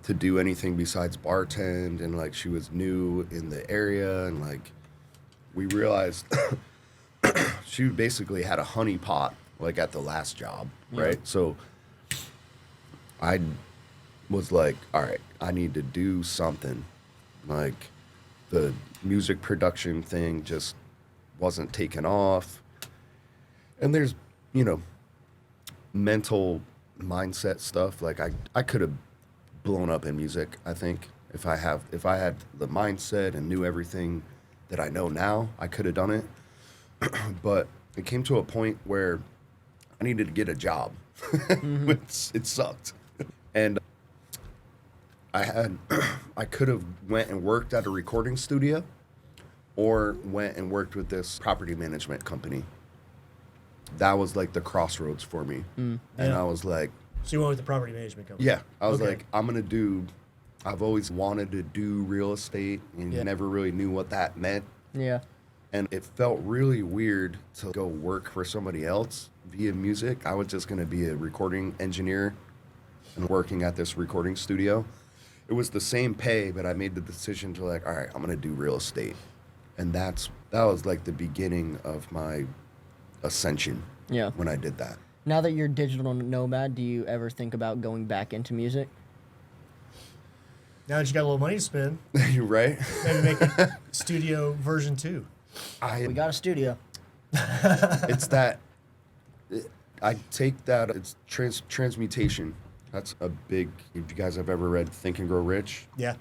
to do anything besides bartend, and like she was new in the area, and like we realized she basically had a honey pot like at the last job, right? So I was like, all right, I need to do something. Like the music production thing just wasn't taking off. And there's, mental mindset stuff. Like I could have blown up in music, I think. If I had the mindset and knew everything that I know now, I could have done it. But it came to a point where I needed to get a job. It sucked. And I could have went and worked at a recording studio or went and worked with this property management company. That was like the crossroads for me. And Yeah. I was like, So you went with the property management company? yeah, I was Okay. like, I've always wanted to do real estate and Yeah. never really knew what that meant. Yeah, And it felt really weird to go work for somebody else via music. I was just going to be a recording engineer and working at this recording studio. It was the same pay, but I made the decision to like, all right, I'm going to do real estate. And that was like the beginning of my ascension Yeah. when I did that. Now that you're a digital nomad, do you ever think about going back into music? Now that you got a little money to spend, Right? maybe make a studio version 2. We got a studio. It's that I take that it's transmutation. That's a big. If you guys have ever read Think and Grow Rich, Yeah.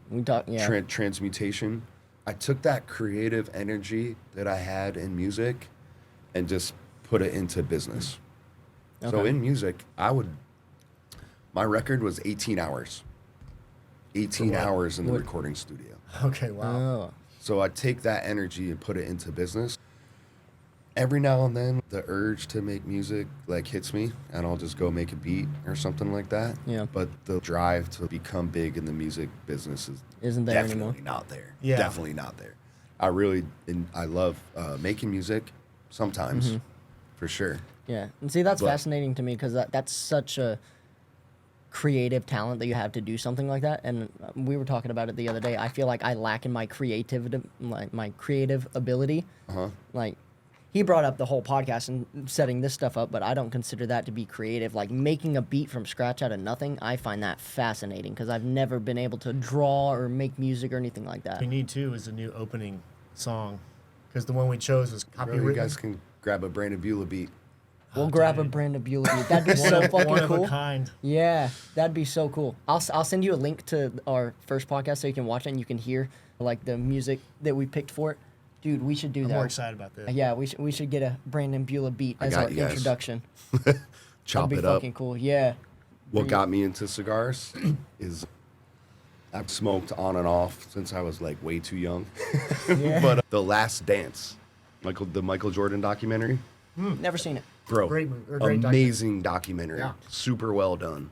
We talk. Yeah. transmutation. I took that creative energy that I had in music and just put it into business. So Okay. in music, my record was 18 hours. 18 what? hours in the What? recording studio. Okay, wow. Oh. So I take that energy and put it into business. Every now and then, the urge to make music like hits me, and I'll just go make a beat or something like that. Yeah. But the drive to become big in the music business Isn't there definitely anymore? not there. Yeah. Definitely not there. I love making music sometimes, Mm-hmm. for sure. Yeah, and see that's But- fascinating to me because that's such a creative talent that you have to do something like that. And we were talking about it the other day. I feel like I lack in my creativity, like my creative ability. Uh-huh. Like he brought up the whole podcast and setting this stuff up, but I don't consider that to be creative. Like making a beat from scratch out of nothing, I find that fascinating because I've never been able to draw or make music or anything like that. We Need To is a new opening song because the one we chose was Bro, copywritten. you guys can grab a Brandon Bula beat. We'll Oh, grab a dude. Brandon Bula beat. That'd be one so of, fucking one of cool. a kind. Yeah, that'd be so cool. I'll send you a link to our first podcast so you can watch it and you can hear like the music that we picked for it. Dude, we should do I'm that. more excited about this. Yeah, we should get a Brandon Bula beat I as got our you guys. introduction. Chop That'd be it up. fucking cool. Yeah. What got me into cigars is I've smoked on and off since I was like way too young. Yeah. But The Last Dance, the Michael Jordan documentary, Never seen it. bro, Great movie, or great amazing documentary, Yeah. super well done.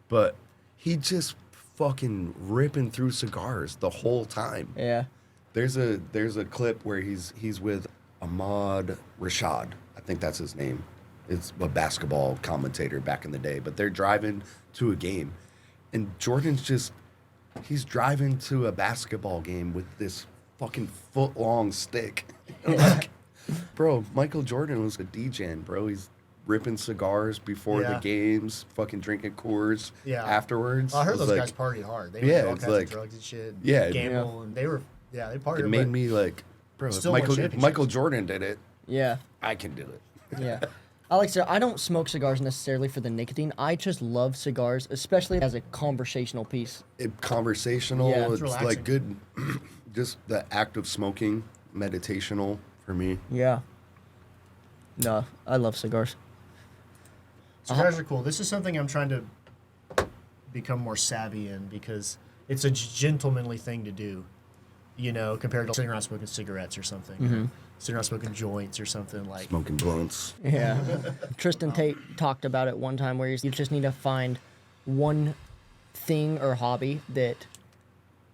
But he just fucking ripping through cigars the whole time. Yeah. There's a clip where he's with Ahmad Rashad. I think that's his name. It's a basketball commentator back in the day. But they're driving to a game, and he's driving to a basketball game with this fucking foot-long stick. I'm like, bro, Michael Jordan was a DJ, bro. He's ripping cigars before the Yeah. games, fucking drinking Coors Yeah. afterwards. Well, I heard It those was guys like, party hard. They Yeah, would do all it's kinds like- of drugs and shit. And Yeah, gamble, and they partied. it made me like, bro, if Still won Michael championships. Jordan did it, Yeah. I can do it. Yeah. I don't smoke cigars necessarily for the nicotine. I just love cigars, especially as a conversational piece. Conversational. Yeah, it's it's like good, just the act of smoking, meditational for me. Yeah. No, I love cigars. Cigars are cool. This is something I'm trying to become more savvy in because it's a gentlemanly thing to do, compared to sitting around smoking cigarettes or something. Mm-hmm. Sitting around smoking joints or something like. Smoking blunts. Yeah. Tristan Tate talked about it one time where you just need to find one thing or hobby that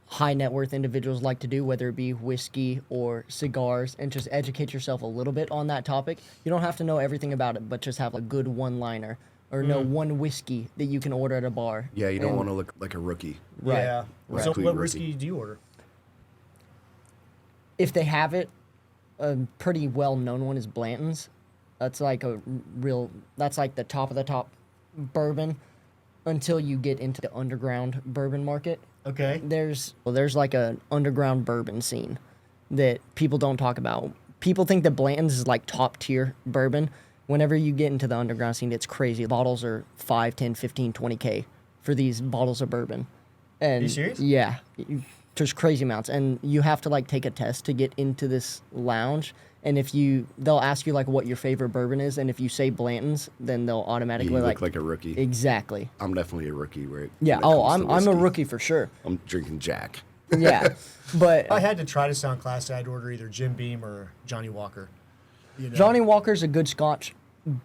high net worth individuals like to do, whether it be whiskey or cigars, and just educate yourself a little bit on that topic. You don't have to know everything about it, but just have a good one liner or know one whiskey that you can order at a bar. Yeah, you don't And- want to look like a rookie. Right. Yeah. Right. So Sweet what rookie. whiskey do you order? If they have it, a pretty well known one is Blanton's. That's like that's like the top of the top bourbon until you get into the underground bourbon market. Okay. There's like an underground bourbon scene that people don't talk about. People think that Blanton's is like top tier bourbon. Whenever you get into the underground scene, it's crazy. Bottles are 5, 10, 15, 20K for these bottles of bourbon. And you serious? Yeah. Just crazy amounts. And you have to like take a test to get into this lounge. And they'll ask you like what your favorite bourbon is, and if you say Blanton's, then they'll You automatically look like a rookie. Exactly. I'm definitely a rookie, right? Yeah. when it Oh, comes to I'm a whiskey. rookie for sure. I'm drinking Jack. Yeah. But If I had to try to sound classy, I'd order either Jim Beam or Johnny Walker. Johnny Walker's a good scotch.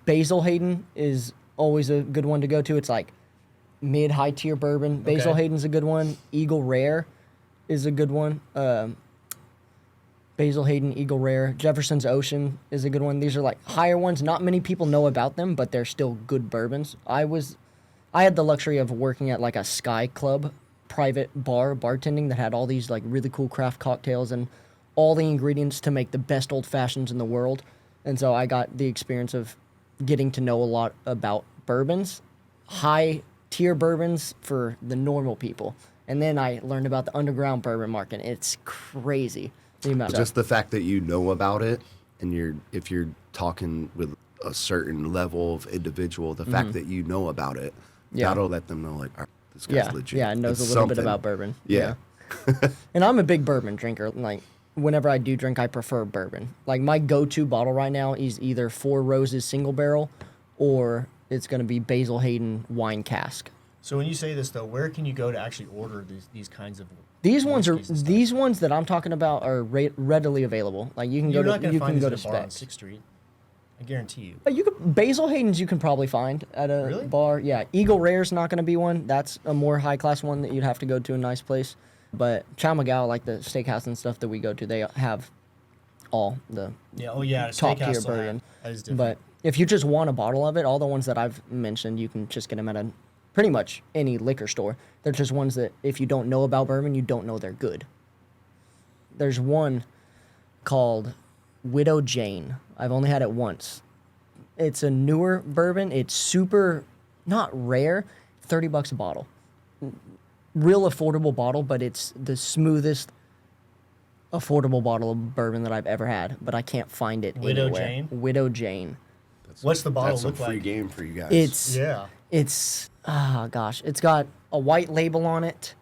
Basil Hayden is always a good one to go to. It's like mid high tier bourbon. Basil Okay. Hayden's a good one. Eagle Rare is a good one. Basil Hayden, Eagle Rare, Jefferson's Ocean is a good one. These are like higher ones. Not many people know about them, but they're still good bourbons. I had the luxury of working at like a Sky Club private bar bartending that had all these like really cool craft cocktails and all the ingredients to make the best old fashions in the world. And so I got the experience of getting to know a lot about bourbons, high tier bourbons for the normal people. And then I learned about the underground bourbon market. It's crazy. The amount Just the fact that you know about it, and if you're talking with a certain level of individual, the fact that you know about it, Yeah. that'll let them know, like, all right, this guy's legit. Yeah, knows It's a little bit something. about bourbon. Yeah. And I'm a big bourbon drinker. Like, whenever I do drink, I prefer bourbon. Like, my go-to bottle right now is either Four Roses single barrel or it's going to be Basil Hayden wine cask. So when you say this though, where can you go to actually order these kinds of? These ones whiskeys and stuff? these ones that I'm talking about are readily available. Like, you can You're go not to going you to find can these go at to a bar on Specs. 6th Street. I guarantee you. You could Basil Hayden's you can probably find at a Really? bar. Yeah, Eagle Rare's not going to be one. That's a more high class one that you'd have to go to a nice place. But Chow Magao, like the steakhouse and stuff that we go to, they have all the Yeah. Oh yeah. a top steakhouse tier still have- bourbon. That is different. But if you just want a bottle of it, all the ones that I've mentioned, you can just get them at pretty much any liquor store. They're just ones that if you don't know about bourbon, you don't know they're good. There's one called Widow Jane. I've only had it once. It's a newer bourbon. It's super, not rare, $30 a bottle. Real affordable bottle, but it's the smoothest affordable bottle of bourbon that I've ever had. But I can't find it Widow anywhere. Jane? Widow Jane. What's the bottle That's look some free like? game for you guys. Yeah. It's it's got a white label on it.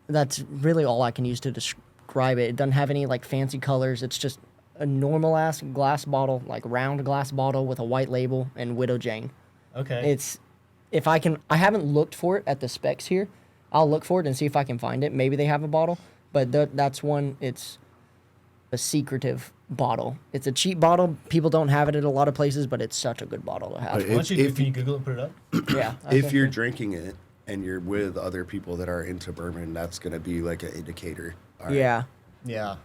That's really all I can use to describe it. It doesn't have any like fancy colors. It's just a normal ass glass bottle, like round glass bottle with a white label and Widow Jane. Okay. I haven't looked for it at the specs here. I'll look for it and see if I can find it. Maybe they have a bottle, but that's one. It's a secretive bottle. It's a cheap bottle. People don't have it at a lot of places, but it's such a good bottle to have. But Why don't if can you Google it and put it up? Yeah. if you're drinking it and you're with other people that are into bourbon, that's gonna be like an indicator. All right, Yeah. Yeah.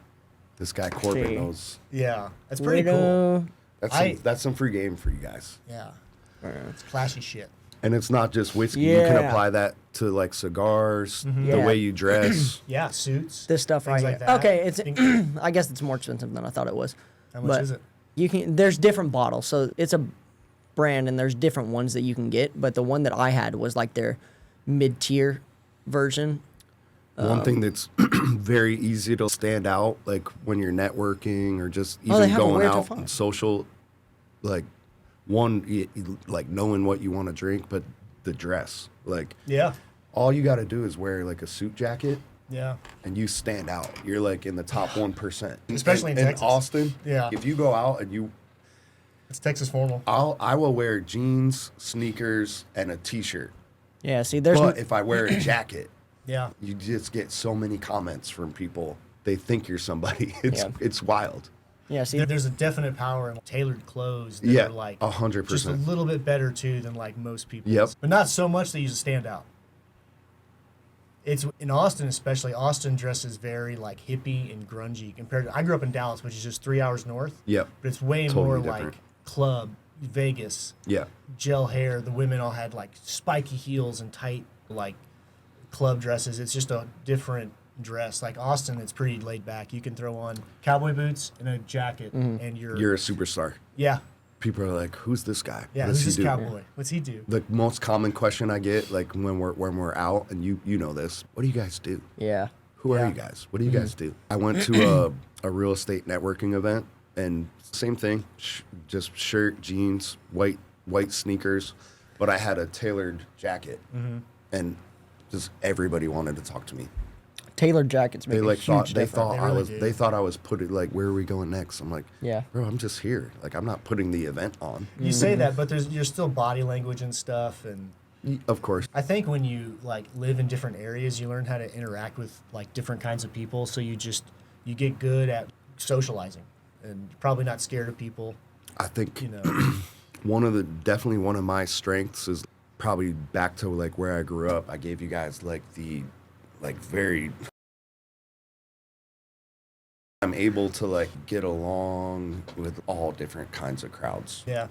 this guy Corbin See. knows. Yeah. That's pretty cool. Widow. That's some free game for you guys. Yeah. It's classy shit. And it's not just whiskey. You can Yeah. apply that to like cigars, the Yeah. way you dress. Yeah. Suits. This stuff Things right like here. that. Okay, it's Think- I guess it's more expensive than I thought it was. How much But is it? there's different bottles, so it's a brand and there's different ones that you can get, but the one that I had was like their mid-tier version. One thing that's very easy to stand out, like when you're networking or just Oh, they even have 'em going where to out find. and social, like like knowing what you want to drink, but the dress, like Yeah. all you got to do is wear like a suit jacket Yeah. and you stand out. You're like in the top 1%. Especially in Texas. Austin. Yeah. If you go out and It's Texas formal. I will wear jeans, sneakers, and a t-shirt. Yeah, see, there's But if I wear a jacket, Yeah. you just get so many comments from people. They think you're somebody. It's Yeah. it's wild. yeah, see, There's a definite power in tailored clothes that Yeah, are like 100%. just a little bit better too than like most people. Yep. But not so much that you just stand out. It's in Austin especially. Austin dresses very like hippie and grungy compared to. I grew up in Dallas, which is just 3 hours north. Yep. But it's way Totally more different. like club, Vegas, Yeah. gel hair. The women all had like spiky heels and tight like club dresses. It's just a different dress. Like Austin, it's pretty laid back. You can throw on cowboy boots and a jacket, and You're a superstar. yeah, People are like, "Who's this guy? yeah. What does Who's he this do?" cowboy? What's he do? The most common question I get, like when we're out, and you know this. What do you guys do? yeah. Who are Yeah. you guys? What do you guys do? I went to a real estate networking event, and same thing, just shirt, jeans, white sneakers, but I had a tailored jacket, and just everybody wanted to talk to me. Tailored jackets make They a like huge thought they difference. thought They I really was do. they thought I was putting like, where are we going next? I'm like, Yeah. bro, I'm just here. Like I'm not putting the event on. You say that, but you're still body language and stuff. And Of course, I think when you like live in different areas, you learn how to interact with like different kinds of people. So you get good at socializing, and you're probably not scared of people. I think You know. definitely one of my strengths is probably back to like where I grew up. I gave you guys like the very I'm able to like get along with all different kinds of crowds. Yeah.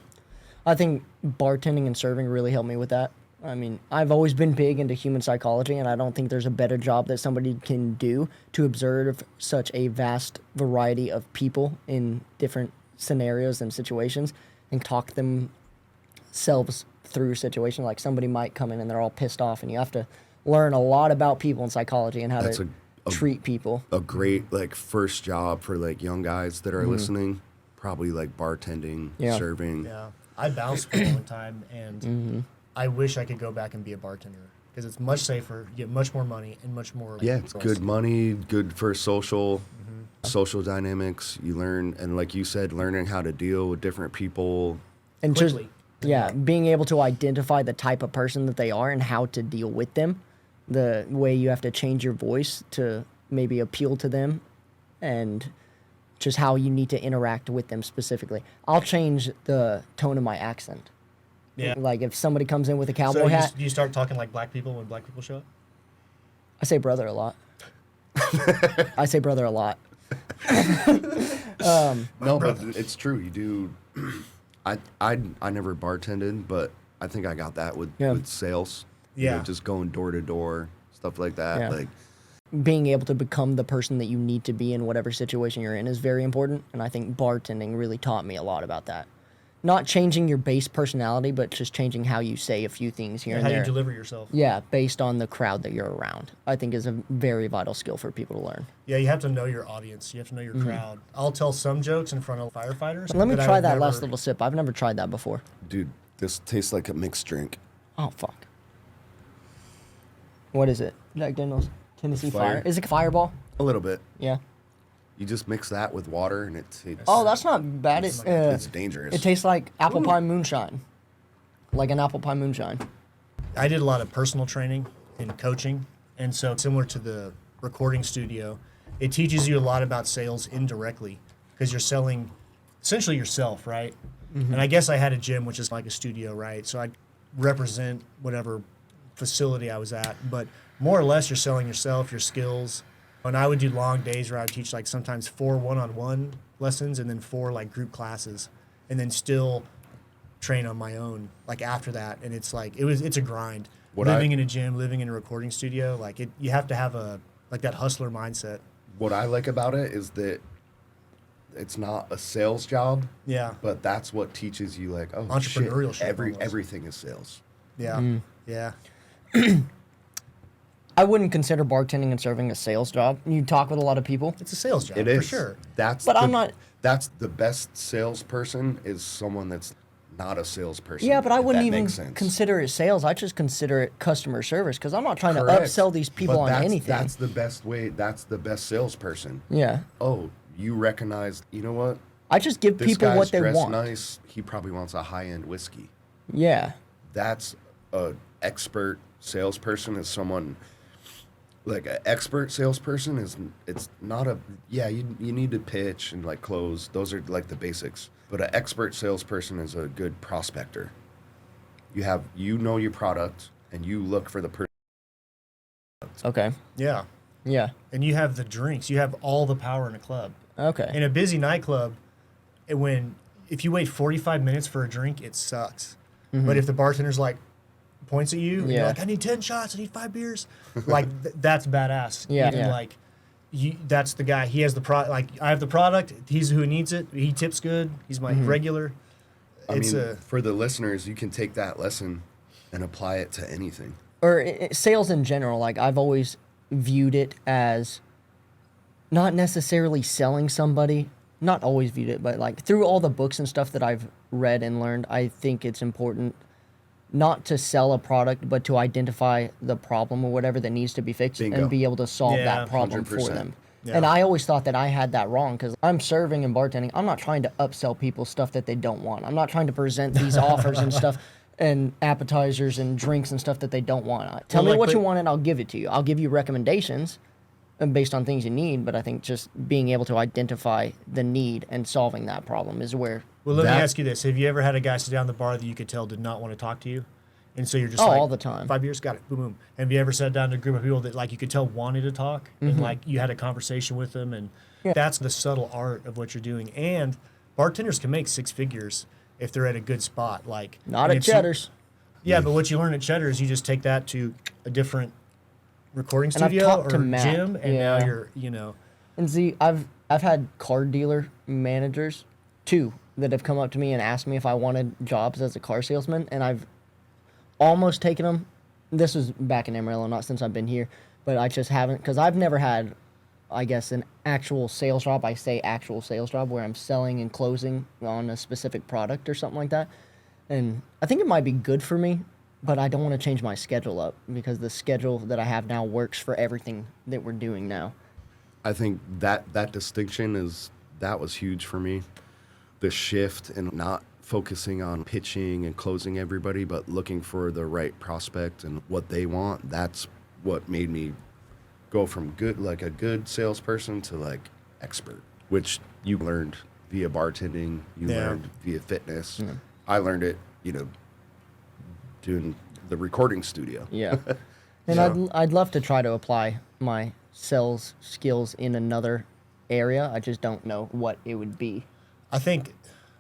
I think bartending and serving really helped me with that. I mean, I've always been big into human psychology, and I don't think there's a better job that somebody can do to observe such a vast variety of people in different scenarios and situations and talk themselves through situations. Like somebody might come in and they're all pissed off, and you have to learn a lot about people and psychology and how That's to treat people. A great like first job for like young guys that are listening. Probably like bartending, Yeah. serving. Yeah. I bounced for a long time, and I wish I could go back and be a bartender because it's much safer. You get much more money and much more. Yeah, it's good money, good for social dynamics. You learn, and like you said, learning how to deal with different people. And Quickly. yeah, being able to identify the type of person that they are and how to deal with them, the way you have to change your voice to maybe appeal to them, and just how you need to interact with them specifically. I'll change the tone of my accent. Yeah. Like if somebody comes in with a So cowboy hat, you start talking like black people when black people show up? I say brother a lot. I say brother a lot. No, but it's true. You do. I never bartended, but I think I got that with sales. You know, Yeah. just going door to door, stuff like that. Yeah. Like Being able to become the person that you need to be in whatever situation you're in is very important, and I think bartending really taught me a lot about that. Not changing your base personality, but just changing how you say a few things here and How there. you deliver yourself. Yeah, based on the crowd that you're around. I think is a very vital skill for people to learn. Yeah, you have to know your audience. You have to know your crowd. I'll tell some jokes in front of firefighters. Let me but I try would that never- last little sip. I've never tried that before. dude, this tastes like a mixed drink. Oh, fuck. What is it? Jack Daniels Tennessee Fire. Fire? Is it a Fireball? A little bit. Yeah. You just mix that with water, and it's Oh, that's not bad. it's dangerous. It tastes like apple pie moonshine. Like an apple pie moonshine. I did a lot of personal training and coaching, and so similar to the recording studio, it teaches you a lot about sales indirectly because you're selling essentially yourself, right? And I guess I had a gym, which is like a studio, right? So I represent whatever facility I was at, but more or less you're selling yourself, your skills. And I would do long days where I would teach like sometimes 4 one-on-one lessons and then 4 like group classes, and then still train on my own like after that. And it's like it's a grind. Living in a gym, living in a recording studio, like you have to have a like that hustler mindset. What I like about it is that it's not a sales job, Yeah. but that's what teaches you like, oh, Entrepreneurial shit shit, almost. everything is sales. Yeah. Yeah. I wouldn't consider bartending and serving a sales job. You talk with a lot of people. It's a sales job It for is. sure. But I'm not- That's the best salesperson is someone that's not a salesperson. Yeah, but I if wouldn't that even makes sense. consider it sales. I just consider it customer service because I'm not trying Correct. to upsell these people But on anything. That's the best way. That's the best salesperson. Yeah. Oh, you recognize? You know what? I just give This people guy's what they dressed want. nice. He probably wants a high-end whiskey. Yeah. That's a expert salesperson. Is someone like an expert salesperson is it's not a you need to pitch and like close. Those are like the basics. But an expert salesperson is a good prospector. You know your product and you look for the person. Okay. Yeah. Yeah. And you have the drinks. You have all the power in a club. Okay. In a busy nightclub, if you wait 45 minutes for a drink, it sucks. But if the bartender's like points at you, and you're Yeah. like, I need 10 shots, I need 5 beers, like that's badass. Yeah, Even yeah. like that's the guy. He has the product. Like I have the product. He's who needs it. He tips good. He's my regular. I mean, for the listeners, you can take that lesson and apply it to anything. Or sales in general, like I've always viewed it as not necessarily selling somebody. Not always viewed it, but like through all the books and stuff that I've read and learned, I think it's important not to sell a product, but to identify the problem or whatever that needs to be fixed Bingo. and be able to solve Yeah, that problem for 100%. them. Yeah. And I always thought that I had that wrong because I'm serving and bartending. I'm not trying to upsell people stuff that they don't want. I'm not trying to present these offers and stuff and appetizers and drinks and stuff that they don't want. Tell Well, me like, what you but- want and I'll give it to you. I'll give you recommendations based on things you need, but I think just being able to identify the need and solving that problem is where Well, let me That- ask you this: have you ever had a guy sit down at the bar that you could tell did not want to talk to you, And so you're just all the time. 5 years, got it, boom, boom. Have you ever sat down to a group of people that like you could tell wanted to talk and like you had a conversation with them, and that's the subtle art of what you're doing. And bartenders can make 6 figures if they're at a good spot. Like Not at Cheddar's. Yeah, but what you learn at Cheddar's, you just take that to a different recording And I've studio talked or to Matt. gym, and Yeah. now you're, you know. And see, I've had car dealer managers, 2, that have come up to me and asked me if I wanted jobs as a car salesman, and I've almost taken them. This was back in Amarillo, not since I've been here, but I just haven't, because I've never had, I guess, an actual sales job. I say actual sales job where I'm selling and closing on a specific product or something like that. And I think it might be good for me, but I don't want to change my schedule up because the schedule that I have now works for everything that we're doing now. I think that distinction that was huge for me. The shift and not focusing on pitching and closing everybody, but looking for the right prospect and what they want. That's what made me go from a good salesperson to like expert, which you learned via bartending, you learned via fitness. Yeah. I learned it, doing the recording studio. Yeah. And I'd love to try to apply my sales skills in another area. I just don't know what it would be. I think,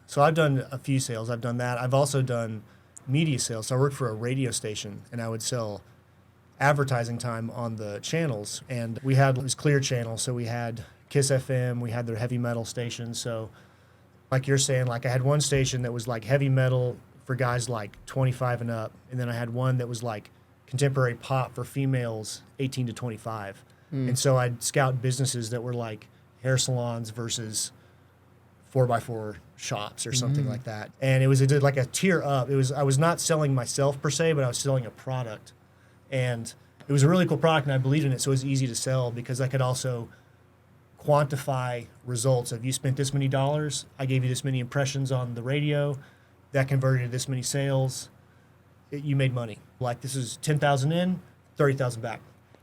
so I've done a few sales. I've done that. I've also done media sales. So I worked for a radio station, and I would sell advertising time on the channels. And it was Clear Channel, so we had Kiss FM, we had their heavy metal station. So like you're saying, like I had one station that was like heavy metal for guys like 25 and up, and then I had one that was like contemporary pop for females 18 to 25. And so I'd scout businesses that were like hair salons versus 4x4 shops or something like that. And it was like a tier up. I was not selling myself per se, but I was selling a product. And it was a really cool product, and I believed in it, so it was easy to sell because I could also quantify results of you spent this many dollars, I gave you this many impressions on the radio, that converted to this many sales, you made money. Like this is 10,000 in, 30,000 back.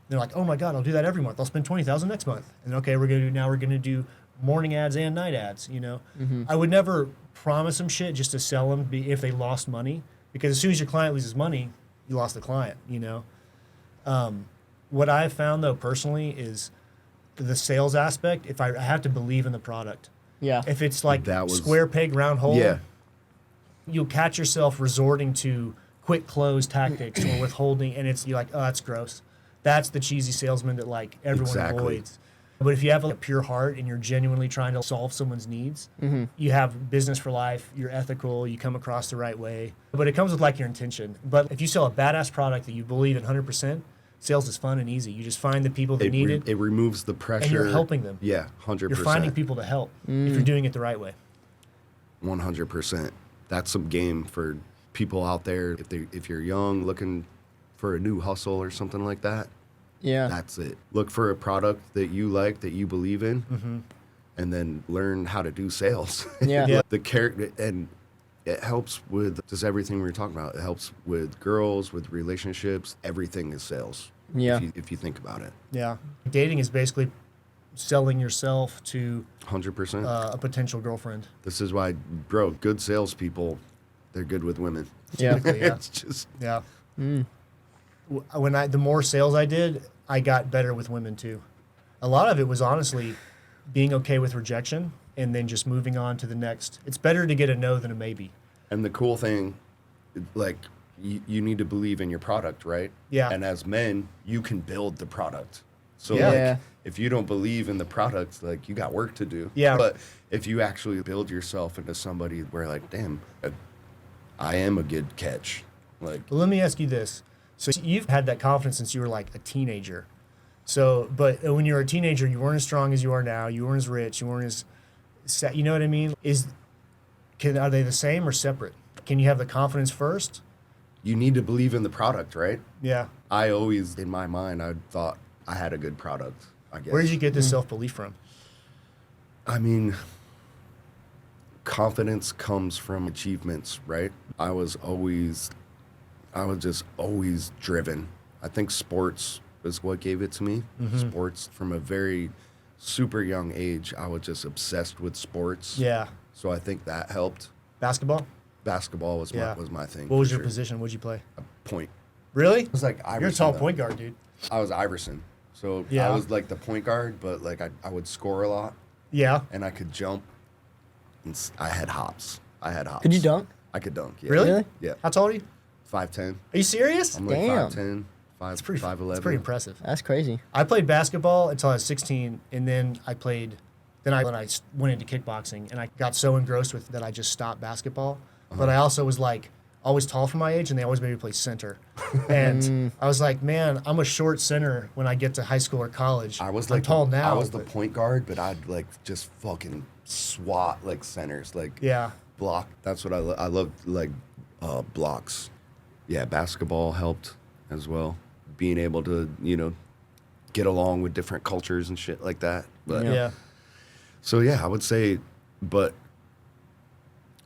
They're like, oh my God, I'll do that every month. I'll spend 20,000 next month. And okay, we're gonna do morning ads and night ads. I would never promise them shit just to sell them if they lost money, because as soon as your client loses money, you lost the client. What I've found though personally is the sales aspect. If I have to believe in the product. Yeah. If it's like square peg round hole. Yeah. You'll catch yourself resorting to quick close tactics or withholding, and you're like, oh, that's gross. That's the cheesy salesman that like everyone avoids. But if you have a pure heart and you're genuinely trying to solve someone's needs, you have business for life, you're ethical, you come across the right way. But it comes with like your intention. But if you sell a badass product that you believe in 100%, sales is fun and easy. You just find the people that need it. It removes the pressure. And you're helping them. Yeah, 100%. You're finding people to help if you're doing it the right way. 100%. That's some game for people out there. If you're young, looking for a new hustle or something like that, Yeah. that's it. Look for a product that you like, that you believe in, and then learn how to do sales. Yeah. The character, and it helps with just everything we were talking about. It helps with girls, with relationships. Everything is sales. Yeah. If you think about it. Yeah. Dating is basically selling yourself to 100%. a potential girlfriend. This is why, bro, good salespeople, they're good with women. Yeah. Typically, yeah. It's just, Yeah. The more sales I did, I got better with women too. A lot of it was honestly being okay with rejection and then just moving on to the next. It's better to get a no than a maybe. and the cool thing, like, you need to believe in your product, right? Yeah. And as men, you can build the product. So Yeah. like, Yeah. if you don't believe in the product, like, you got work to do. Yeah. But if you actually build yourself into somebody where, like, damn, I am a good catch. Like, But let me ask you this. So you've had that confidence since you were like a teenager. So, but when you were a teenager, you weren't as strong as you are now. You weren't as rich. You weren't as set. You know what I mean? Are they the same or separate? Can you have the confidence first? you need to believe in the product, right? Yeah. I always, in my mind, I thought I had a good product, I guess. Where did you get this self-belief from? I mean, confidence comes from achievements, right? I was just always driven. I think sports is what gave it to me. Sports, from a very super young age, I was just obsessed with sports. Yeah. So I think that helped. Basketball? Basketball was Yeah. my thing. What was for your sure. position? What'd you play? point. Really? I was like Iverson. You're a tall though. point guard, dude. I was Iverson. So Yeah. I was like the point guard, but like I would score a lot Yeah. and I could jump. And I had hops. Could you dunk? I could dunk. Yeah. Really? Really? Yeah. How tall are you? 5'10". Are you serious? I'm like Damn. 5'10", That's pretty 5'11". That's pretty impressive. That's crazy. I played basketball until I was 16, and then I went into kickboxing, and I got so engrossed with that I just stopped basketball. But I also was like always tall for my age, and they always made me play center. And I was like, man, I'm a short center when I get to high school or college. I was I'm like tall now. I was the but- point guard, but I'd like just fucking swat like centers, like Yeah. block. That's what I love, like blocks. Yeah, basketball helped as well. Being able to, get along with different cultures and shit like that. But Yeah. so yeah, I would say, but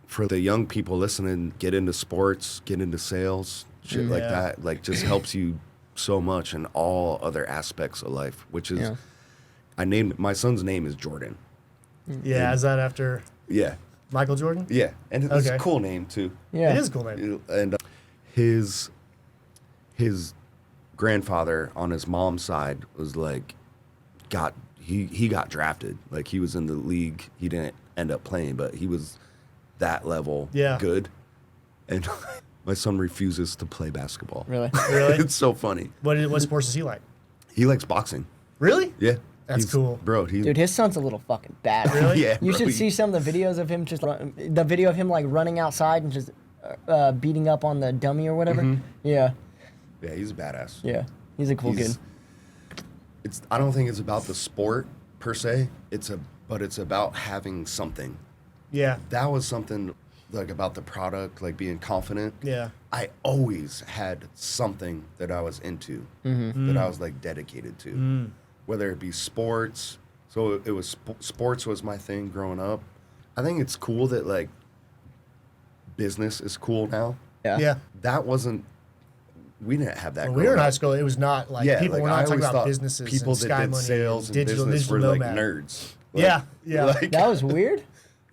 for the young people listening, get into sports, get into sales, shit like Yeah. that. Like just helps you so much in all other aspects of life, which is, Yeah. I named, my son's name is Jordan. Yeah. Is that after Yeah. Michael Jordan? Yeah. And it's Okay. a cool name too. Yeah. It is a cool name. And his grandfather on his mom's side was like, he got drafted. Like he was in the league. He didn't end up playing, but he was that level good. And my son refuses to play basketball. Really? Really? It's so funny. What sports does he like? He likes boxing. Really? Yeah. That's cool. Bro, Dude, his son's a little fucking bad. Really? Yeah. You bro, should see some of the videos of him the video of him like running outside and just beating up on the dummy or whatever. Mm-hmm. Yeah. Yeah, he's a badass. Yeah. He's a cool kid. I don't think it's about the sport per se. But it's about having something. Yeah. That was something like about the product, like being confident. Yeah. I always had something that I was into, that I was like dedicated to, whether it be sports. So it was sports was my thing growing up. I think it's cool that like business is cool now. Yeah. Yeah. That wasn't. We didn't have that. When we were in growing high up. school, it was not like Yeah, people like, were I not talking always about thought businesses people and that Sky did Money sales and digital business were nomad. like nerds. Yeah, yeah. Like, That was weird.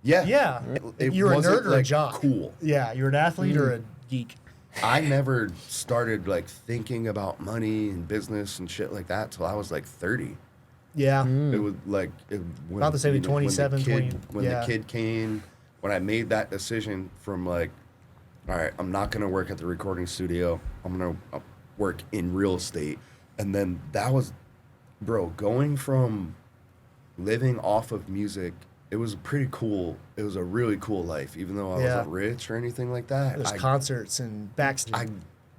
yeah. Yeah. It You were a wasn't, nerd or a like, jock? Cool. Yeah, you're an athlete or a geek. I never started like thinking about money and business and shit like that till I was like 30. Yeah. It was like when, About the same, 27, when yeah. the kid came, when I made that decision from like, all right, I'm not gonna work at the recording studio. I'm gonna work in real estate, and then that was, bro, going from living off of music. It was pretty cool. It was a really cool life, even though I Yeah. wasn't rich or anything like that. There's concerts and backstage. I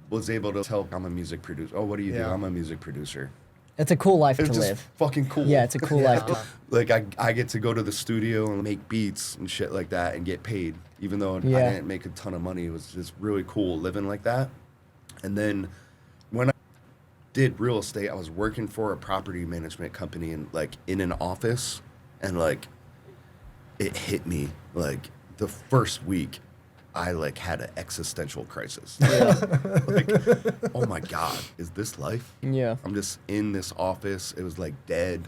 was able to tell I'm a music producer. Oh, what do you do? Yeah. I'm a music producer. It's a cool life It's to just live. fucking cool. Yeah, it's a cool life. Like I get to go to the studio and make beats and shit like that and get paid, even though Yeah. I didn't make a ton of money. It was just really cool living like that. And then when I did real estate, I was working for a property management company and like in an office, and like it hit me like the first week. I like had an existential crisis. Like, oh my God, is this life? Yeah. I'm just in this office. It was like dead.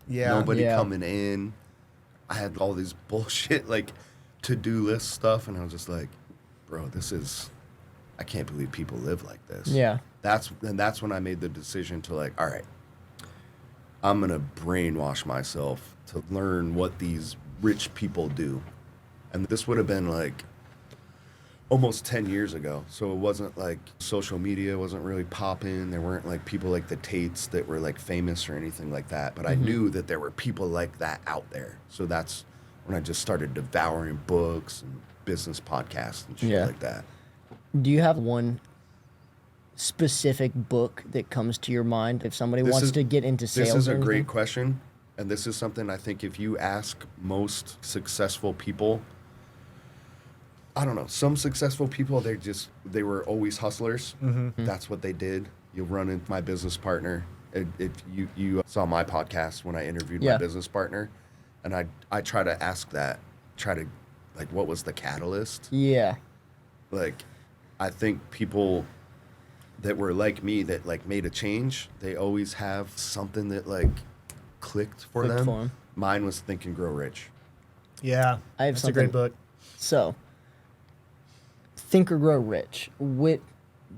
yeah. Nobody Yeah. coming in. I had all these bullshit like to-do list stuff, and I was just like, bro, I can't believe people live like this. Yeah. That's when I made the decision to like, all right, I'm gonna brainwash myself to learn what these rich people do. And this would have been like almost 10 years ago. So it wasn't like social media wasn't really popping. There weren't like people like the Tates that were like famous or anything like that. But I knew that there were people like that out there. So that's when I just started devouring books and business podcasts and shit Yeah. like that. Do you have one specific book that comes to your mind if somebody This wants is- to get into sales? This is or a great anything? question. And this is something I think if you ask most successful people, I don't know, some successful people, they were always hustlers. That's what they did. You run into my business partner. If you saw my podcast when I interviewed Yeah. my business partner, and I try to ask that, like, what was the catalyst? Yeah. Like, I think people that were like me that like made a change, they always have something that like clicked for Clicked them. for 'em. Mine was Think and Grow Rich. Yeah. I have That's a great something- book. So, Think or Grow Rich.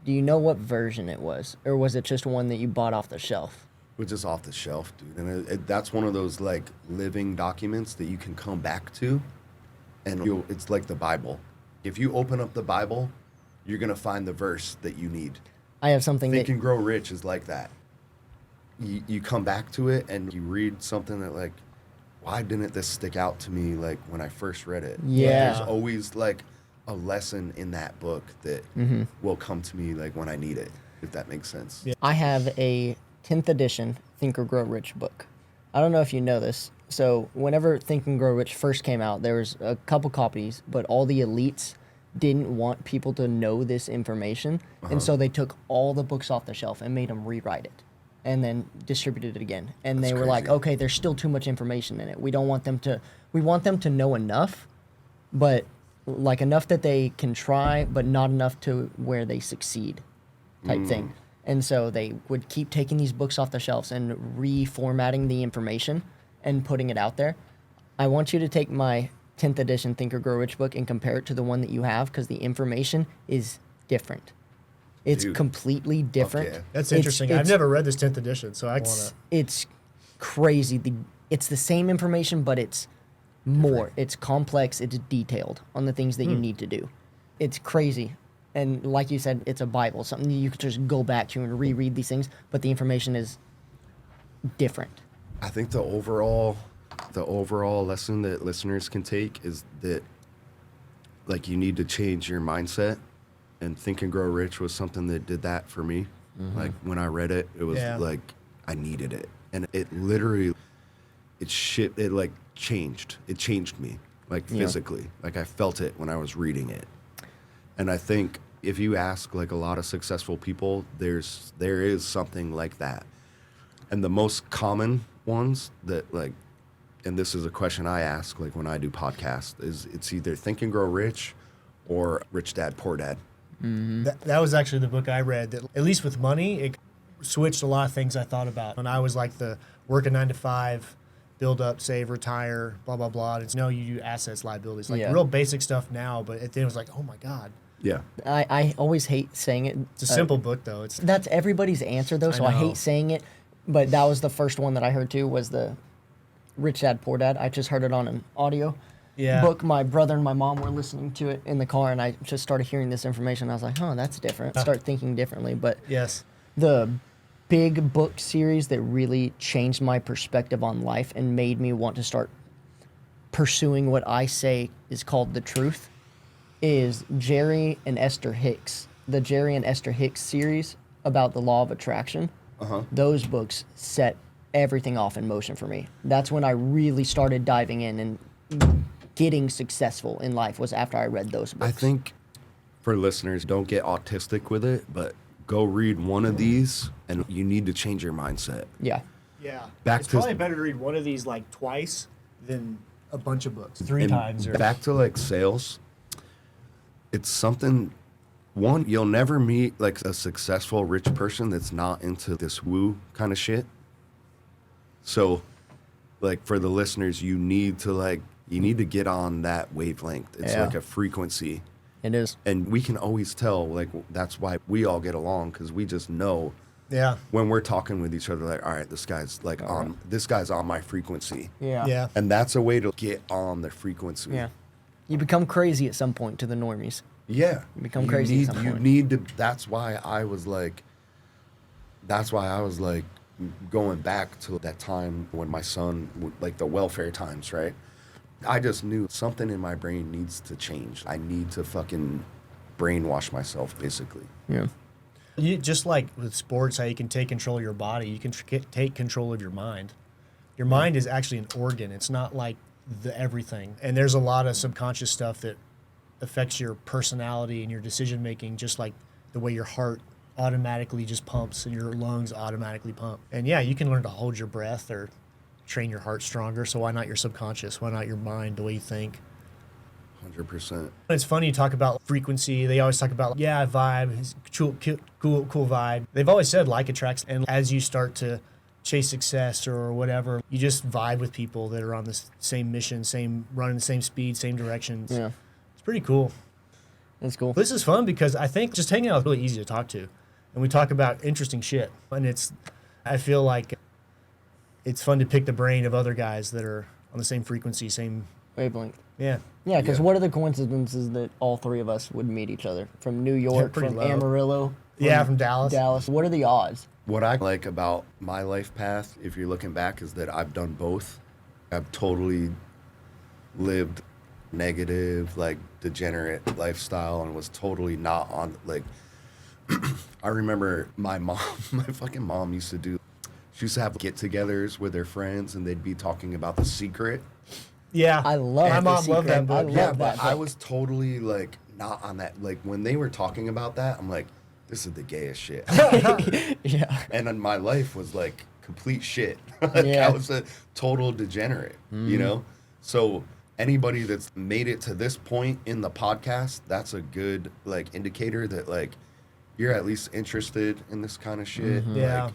Do you know what version it was, or was it just one that you bought off the shelf? Which is off the shelf, dude. And that's one of those like living documents that you can come back to, and it's like the Bible. If you open up the Bible, you're gonna find the verse that you need. I have something Think that and Grow Rich is like that. You come back to it and you read something that like, why didn't this stick out to me like when I first read it? Yeah. There's always like a lesson in that book that will come to me like when I need it, if that makes sense. Yeah. I have a 10th edition Think or Grow Rich book. I don't know if you know this. So whenever Think and Grow Rich first came out, there was a couple copies, but all the elites didn't want people to know this information, and so they took all the books off the shelf and made them rewrite it, and then distributed it again. And That's they were like, crazy. okay, there's still too much information in it. We don't want them to. We want them to know enough, but like enough that they can try, but not enough to where they succeed, type thing. And so they would keep taking these books off the shelves and reformatting the information and putting it out there. I want you to take my 10th edition Think or Grow Rich book and compare it to the one that you have, because the information is different. It's Dude. completely different. yeah. That's It's- interesting. I've it's- never read this 10th edition, so I want to. It's crazy. It's the same information, but it's more. It's complex. It's detailed on the things that you need to do. It's crazy. And like you said, it's a Bible, something that you could just go back to and reread these things, but the information is different. I think the overall lesson that listeners can take is that like you need to change your mindset, and Think and Grow Rich was something that did that for me. Like when I read it, it was Yeah. like I needed it, and it literally it like changed. It changed me like Yeah. physically. Like I felt it when I was reading it. And I think if you ask like a lot of successful people, there is something like that. And the most common ones that like, and this is a question I ask like when I do podcasts, is it's either Think and Grow Rich or Rich Dad Poor Dad. That was actually the book I read that, at least with money, it switched a lot of things I thought about. When I was like the work a 9 to 5, build up, save, retire, blah, blah, blah. And it's you do assets, liabilities, like Yeah. real basic stuff now. But at the end, it was like, oh my God. Yeah. I always hate saying it. It's a simple book, though. It's That's everybody's answer, though, so I know. hate saying it. But that was the first one that I heard, too, was the Rich Dad, Poor Dad. I just heard it on an audio Yeah. book. My brother and my mom were listening to it in the car, and I just started hearing this information. I was like, oh, that's different. Start thinking differently. But Yes. the big book series that really changed my perspective on life and made me want to start pursuing what I say is called the truth is Jerry and Esther Hicks. The Jerry and Esther Hicks series about the law of attraction. Those books set everything off in motion for me. That's when I really started diving in and getting successful in life, was after I read those books. I think for listeners, don't get autistic with it, but go read one of these and you need to change your mindset. Yeah. Yeah. Back it's to- probably better to read one of these like twice than a bunch of books. 3 And times. Or back to like sales, it's something. One, you'll never meet like a successful rich person that's not into this woo kind of shit. So, like for the listeners, you need to get on that wavelength. It's Yeah. like a frequency, It is. and we can always tell. Like that's why we all get along, because we just know yeah. when we're talking with each other. Like, all right, this guy's like this guy's on my frequency, Yeah. Yeah. and that's a way to get on the frequency. Yeah. You become crazy at some point to the normies. Yeah. You become crazy at some You point. need to, that's why I was like going back to that time when my son, like the welfare times, right? I just knew something in my brain needs to change. I need to fucking brainwash myself, basically. Yeah. You just like with sports, how you can take control of your body, you can take control of your mind. Your mind is actually an organ. It's not like the everything. And there's a lot of subconscious stuff that affects your personality and your decision making, just like the way your heart automatically just pumps and your lungs automatically pump. And yeah, you can learn to hold your breath or train your heart stronger. So why not your subconscious? Why not your mind, the way you think? 100%. It's funny you talk about frequency. They always talk about, yeah, vibe, it's cool vibe. They've always said like attracts. And as you start to chase success or whatever, you just vibe with people that are on the same mission, running the same speed, same directions. Yeah. It's pretty cool. That's cool. This is fun because I think just hanging out is really easy to talk to, and we talk about interesting shit. And I feel like it's fun to pick the brain of other guys that are on the same frequency, same. Wavelength. Yeah. Yeah, because Yeah. what are the coincidences that all three of us would meet each other from New York, pretty from low. Amarillo, From Dallas. Dallas? What are the odds? What I like about my life path, if you're looking back, is that I've done both. I've totally lived negative, like degenerate lifestyle and was totally not on, like, I remember my fucking mom used to have get-togethers with her friends and they'd be talking about The Secret. Yeah. I love My The mom loved that Secret. book. I love Yeah, that but I book. was totally like not on that. Like when they were talking about that, I'm like, this is the gayest shit. Yeah. And then my life was like complete shit. Like, Yeah. I was a total degenerate, you know? So anybody that's made it to this point in the podcast, that's a good like indicator that like you're at least interested in this kind of shit. Yeah. Like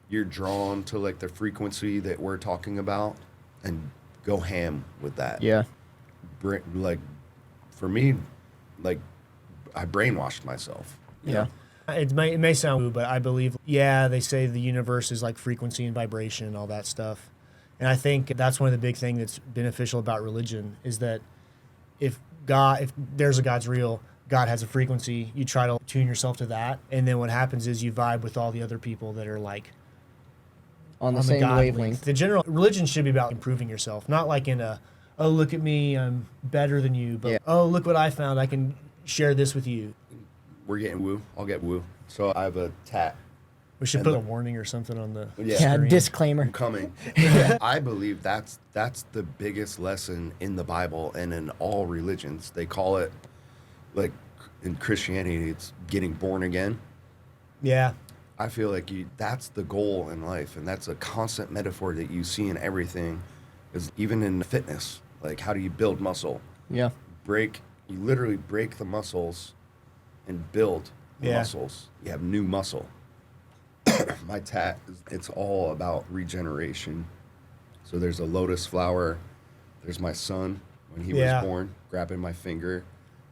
you're drawn to like the frequency that we're talking about and go ham with that. Yeah. Like for me, like I brainwashed myself. Yeah. It may sound woo, but I believe, they say the universe is like frequency and vibration and all that stuff. And I think that's one of the big things that's beneficial about religion is that if there's a God's real, God has a frequency, you try to tune yourself to that. And then what happens is you vibe with all the other people that are like On the on the same God wavelength. length. The general religion should be about improving yourself, not like in a, oh, look at me, I'm better than you, but Yeah. oh, look what I found, I can share this with you. We're getting woo. I'll get woo. So I have a tat. We should And put the- a warning or something on the Yeah. Yeah, screen. disclaimer. I'm coming. I believe that's the biggest lesson in the Bible and in all religions. They call it, like in Christianity, it's getting born again. Yeah. I feel like that's the goal in life, and that's a constant metaphor that you see in everything, is even in fitness. Like, how do you build muscle? Yeah. You literally break the muscles and build the Yeah. muscles. You have new muscle. My tat, it's all about regeneration. So there's a lotus flower. There's my son when he Yeah. was born, grabbing my finger.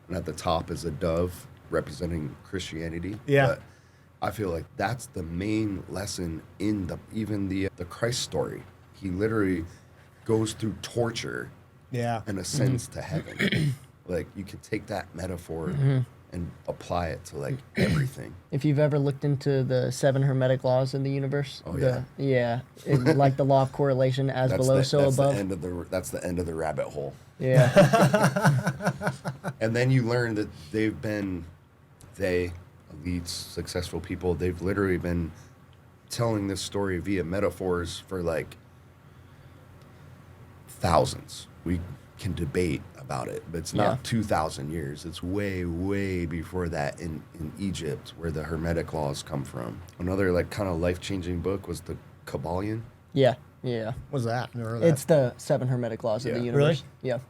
And at the top is a dove representing Christianity. Yeah. But I feel like that's the main lesson in the Christ story. He literally goes through torture Yeah. and ascends to heaven. Like, you could take that metaphor and apply it to like everything. If you've ever looked into the 7 hermetic laws in the universe, Oh, yeah. Like the law of correlation, as below, so above. That's the end of the rabbit hole. Yeah. And then you learn that elites, successful people, they've literally been telling this story via metaphors for like thousands. We can debate about it, but it's not Yeah. 2,000 years. It's way, way before that in Egypt, where the Hermetic laws come from. Another like kind of life-changing book was the Kabbalion. Yeah. Yeah. What's that? Never heard of It's the 7 hermetic laws of Yeah. the Really? universe. Yeah. that.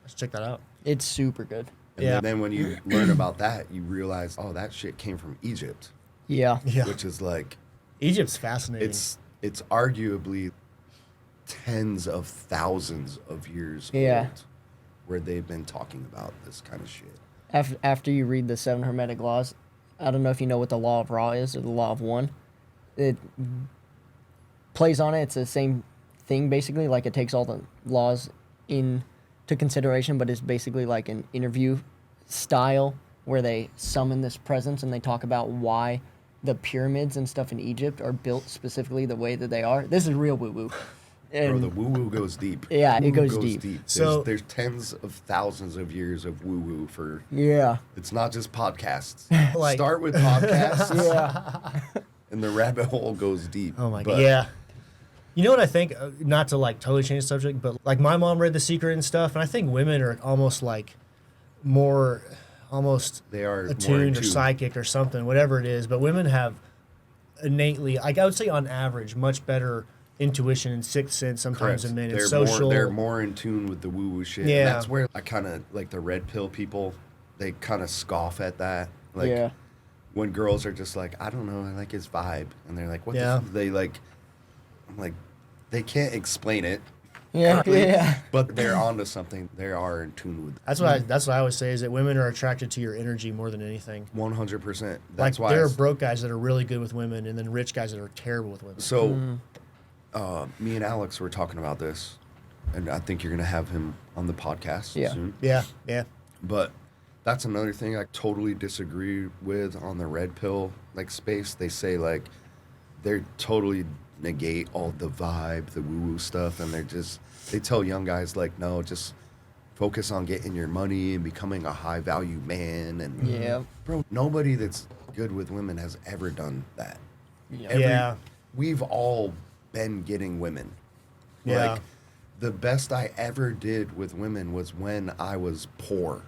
Let's check that out. It's super good. And Yeah. then when you learn about that, you realize, oh, that shit came from Egypt, Yeah. Yeah. which is like, Egypt's fascinating. it's arguably tens of thousands of years Yeah. old where they've been talking about this kind of shit. After you read the 7 hermetic laws, I don't know if you know what the law of Ra is or the law of one. It plays on it. It's the same thing basically. Like, it takes all the laws into consideration, but it's basically like an interview style where they summon this presence and they talk about why the pyramids and stuff in Egypt are built specifically the way that they are. This is real woo woo. Bro, the woo-woo goes deep. Yeah, it Woo-woo goes deep. So- there's tens of thousands of years of woo-woo for... Yeah. It's not just podcasts. Like- Start with podcasts, Yeah. and the rabbit hole goes deep. Oh my But god. Yeah. You know what I think? Not to like totally change the subject, but like my mom read The Secret and stuff, and I think women are almost like more, almost They are more in attuned or tune. psychic or something, whatever it is. But women have innately, like I would say on average, much better intuition and sixth sense sometimes Correct. than men. They're It's social. they're more in tune with the woo-woo shit. Yeah. And that's where I kind of like the red pill people. They kind of scoff at that. Like Yeah. when girls are just like, I don't know, I like his vibe, and they're like, what? Yeah. They like, I'm like, they can't explain it. Yeah, correctly, yeah. but they're onto something. They are in tune with That's what I always say is that women are attracted to your energy more than anything. 100%. Like That's why there are broke guys that are really good with women, and then rich guys that are terrible with women. so me and Alex were talking about this, and I think you're gonna have him on the podcast Yeah. soon. Yeah, yeah, But that's another thing I totally disagree with on the red pill like space. They say like they're totally negate all the vibe, the woo woo stuff, and they tell young guys like, no, just focus on getting your money and becoming a high value man. And Yeah. bro, nobody that's good with women has ever done that. Yeah. yeah, We've all been getting women. yeah. Like the best I ever did with women was when I was poor.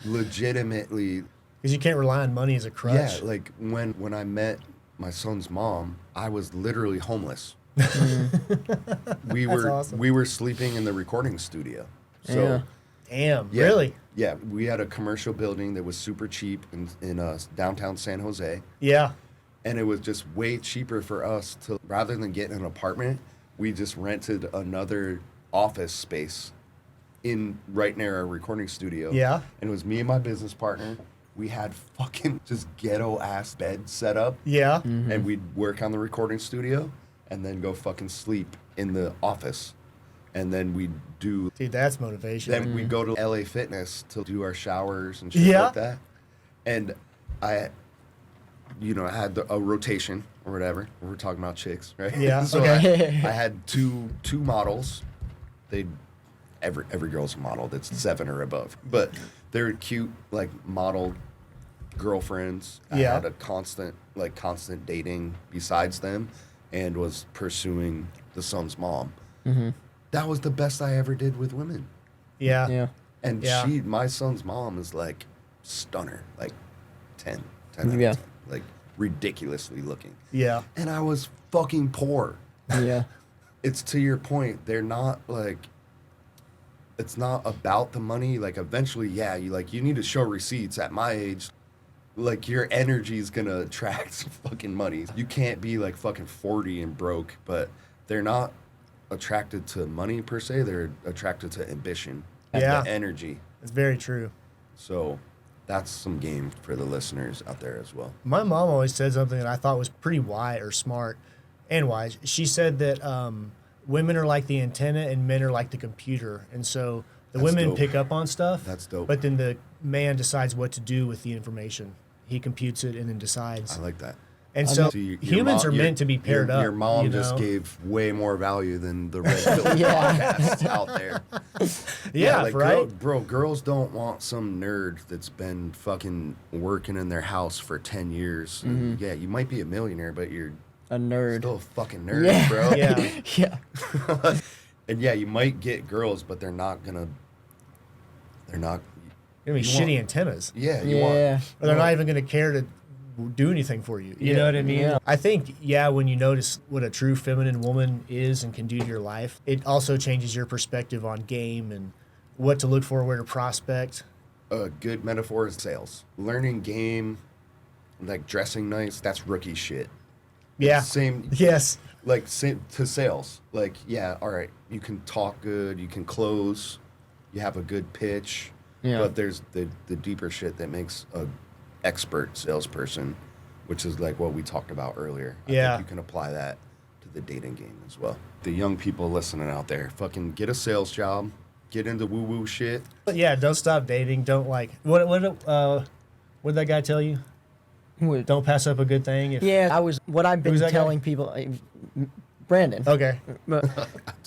Legitimately, Because you can't rely on money as a crutch. yeah, like when I met my son's mom, I was literally homeless. we were awesome. we were sleeping in the recording studio. So Yeah. Damn, yeah, really? Yeah, we had a commercial building that was super cheap in downtown San Jose, Yeah, and it was just way cheaper for us to rather than get an apartment, we just rented another office space in right near our recording studio. Yeah. And it was me and my business partner. We had fucking just ghetto ass bed set up. yeah. And we'd work on the recording studio and then go fucking sleep in the office. And then we'd do Dude, that's motivation. then we'd go to LA Fitness to do our showers and shit Yeah. like that. And I I had a rotation or whatever. We're talking about chicks, right? Yeah, So okay. I had two models. Every girl's a model that's 7 or above, but they're cute, like model girlfriends. I Yeah. had a constant dating besides them, and was pursuing the son's mom. That was the best I ever did with women. yeah. Yeah. And Yeah. my son's mom is like stunner, like 10 out of Yeah. 10, like ridiculously looking. Yeah. And I was fucking poor. Yeah. It's to your point, they're not like, it's not about the money. Like eventually, yeah, you need to show receipts at my age. Like your energy is gonna attract some fucking money. You can't be like fucking 40 and broke, but they're not attracted to money per se. They're attracted to ambition and Yeah. the energy. It's very true. So that's some game for the listeners out there as well. My mom always said something that I thought was pretty wise or smart and wise. She said that women are like the antenna and men are like the computer. And so the That's women dope. pick up on stuff. That's dope. But then the man decides what to do with the information. He computes it and then decides. I like that. And so So your humans mom- are meant to be paired up. Your mom you just know? gave way more value than the red pill Yeah. podcasts out there. Yeah, like, right? Girls don't want some nerd that's been fucking working in their house for 10 years. And yeah, you might be a millionaire, but you're A nerd. still a fucking nerd, Yeah. bro. Yeah. Yeah. And yeah, you might get girls, but they're not. They're gonna be You shitty want- antennas. Yeah, you Yeah. Or they're want. not even going to care to do anything for you. You Yeah. know what I mean? Yeah. I think, when you notice what a true feminine woman is and can do to your life, it also changes your perspective on game and what to look for, where to prospect. A good metaphor is sales. Learning game, like dressing nice, that's rookie shit. Yeah. Same. Yes. Like same to sales. Like, yeah, all right, you can talk good, you can close, you have a good pitch, Yeah. but there's the deeper shit that makes a expert salesperson, which is like what we talked about earlier. I Yeah. think you can apply that to the dating game as well. The young people listening out there, fucking get a sales job, get into woo woo shit. But yeah, don't stop dating. Don't what did that guy tell you? What- Don't pass up a good thing. Yeah, what I've been Who's that guy? telling people, Brandon. Okay. But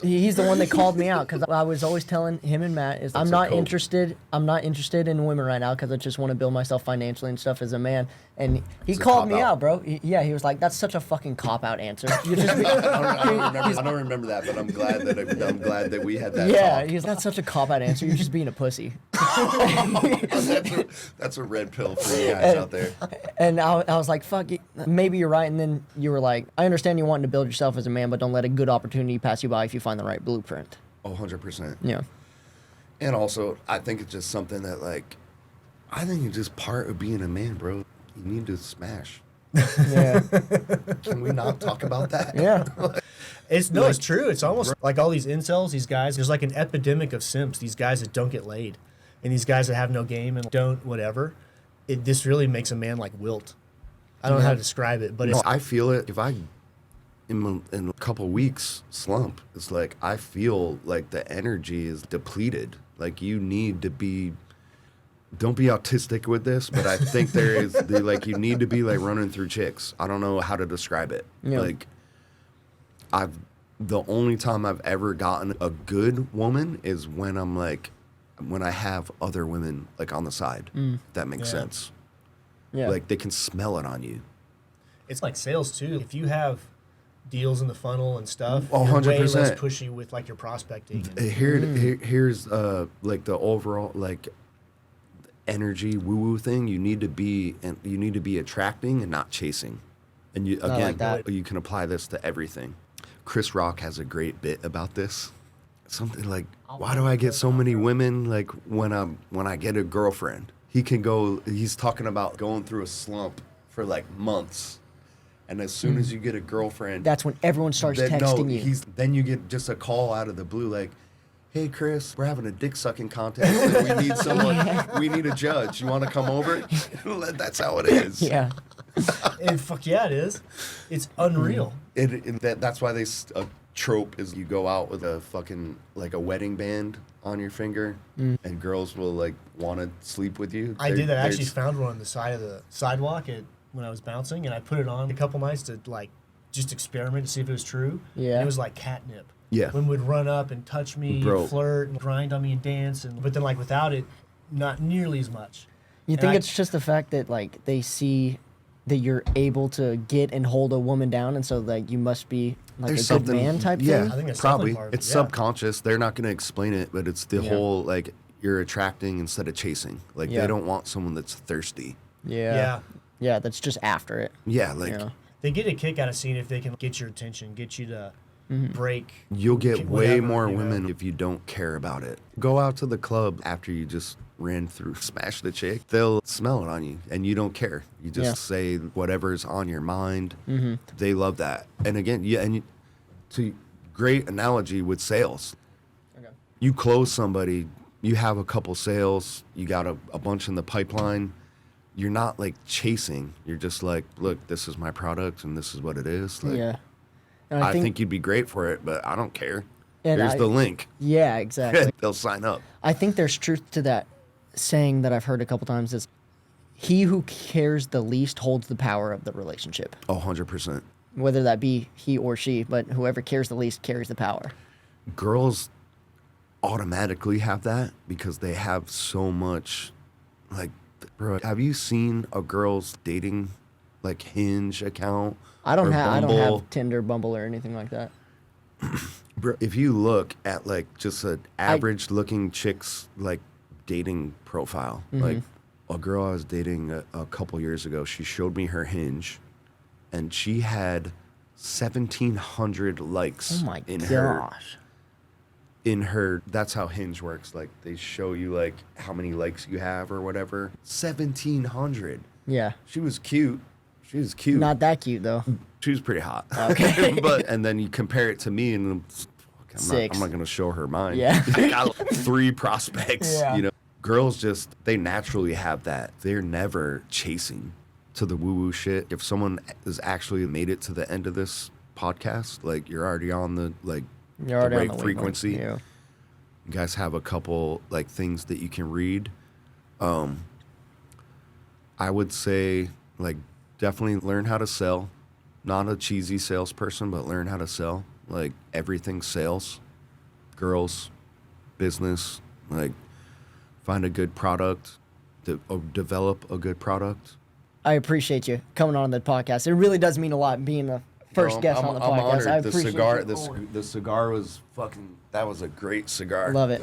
he's the one that called me out because I was always telling him and Matt is I'm a not code. interested. I'm not interested in women right now because I just want to build myself financially and stuff as a man. And he It's a called me cop-out. out, bro. He was like, "That's such a fucking cop out answer." You just I don't remember that, but I'm glad that we had that. yeah, talk. he's that's such a cop out answer. You're just being a pussy. That's a red pill for you guys out there. And I was like, "Fuck, maybe you're right." And then you were like, "I understand you wanting to build yourself as a man, but don't let a good opportunity pass you by if you find the right blueprint." Oh, 100%. Yeah. And also, I think it's just something that, like, I think it's just part of being a man, bro. You need to smash. Yeah. Can we not talk about that? Yeah. It's true. It's almost like all these incels, these guys, there's like an epidemic of simps, these guys that don't get laid. And these guys that have no game and don't whatever. This really makes a man like wilt. I don't know how to describe it, but No, it's I feel it. If I, in a couple weeks, slump, it's like I feel like the energy is depleted. Like you need to be, don't be autistic with this, but I think there is, like you need to be like running through chicks. I don't know how to describe it. Yeah. Like the only time I've ever gotten a good woman is when I'm like, when I have other women like on the side. If that makes sense. Yeah. Like they can smell it on you. it's like sales too. If you have deals in the funnel and stuff, Oh, you're way 100%. less pushy with like your prospecting. And, Here's like the overall like energy woo woo thing. You need to be attracting and not chasing. And you I again, like that. you can apply this to everything. Chris Rock has a great bit about this. Something like, why do I get so many women like when I get a girlfriend? He's talking about going through a slump for like months. And as soon as you get a girlfriend, That's when everyone starts texting you. then you get just a call out of the blue like, hey Chris, we're having a dick sucking contest and we need someone, we need a judge. You want to come over? That's how it is. Yeah. and fuck yeah, it is. It's unreal. That's why a trope is you go out with a fucking like a wedding band on your finger and girls will like want to sleep with you. I did that. I actually There's- found one on the side of the sidewalk when I was bouncing, and I put it on a couple nights to like just experiment to see if it was true. Yeah. And it was like catnip. Yeah. Women would run up and touch me, Bro. flirt, and grind on me and dance, but then like without it, not nearly as much. You And think I- it's just the fact that like they see that you're able to get and hold a woman down, and so like you must be like There's a good something, man type yeah, thing? I think that's probably. definitely part of It's it, yeah. subconscious. They're not going to explain it, but it's the Yeah. whole like you're attracting instead of chasing. Like Yeah. they don't want someone that's thirsty. Yeah. Yeah. Yeah, that's just after it. Yeah, like Yeah. They get a kick out of seeing if they can get your attention, get you to break. you'll get way whatever, more you know? women if you don't care about it. Go out to the club after you just ran through, smash the chick. They'll smell it on you, and you don't care. You just Yeah. say whatever's on your mind. They love that. And again, great analogy with sales. Okay. You close somebody, you have a couple sales, you got a bunch in the pipeline. You're not like chasing. You're just like, look, this is my product, and this is what it is. Like, Yeah. And I think you'd be great for it, but I don't care. And Here's I- the link. Yeah, exactly. They'll sign up. I think there's truth to that saying that I've heard a couple times is he who cares the least holds the power of the relationship. 100%. Whether that be he or she, but whoever cares the least carries the power. Girls automatically have that because they have so much. Like, bro, have you seen a girl's dating like Hinge account? I don't or have Bumble? Tinder, Bumble, or anything like that. Bro, if you look at like just an average looking chick's like dating profile, like a girl I was dating a couple years ago, she showed me her Hinge, and she had 1,700 likes Oh my in gosh. her. That's how Hinge works. Like they show you like how many likes you have or whatever. 1,700. Yeah. She was cute. She was cute. Not that cute though. She was pretty hot. Okay. and then you compare it to me, and Six. I'm not gonna show her mine. Yeah. I got like 3 prospects. Yeah. You know, girls they naturally have that. They're never chasing to the woo woo shit. If someone has actually made it to the end of this podcast, like you're already on the You're already right on the frequency. Yeah. You guys have a couple like things that you can read. I would say like definitely learn how to sell. Not a cheesy salesperson, but learn how to sell. Like everything sales, girls, business. Like find a good product, develop a good product. I appreciate you coming on the podcast. It really does mean a lot being the first guest on the podcast. Honored. I The appreciate cigar, you. the cigar was fucking. That was a great cigar. Love it.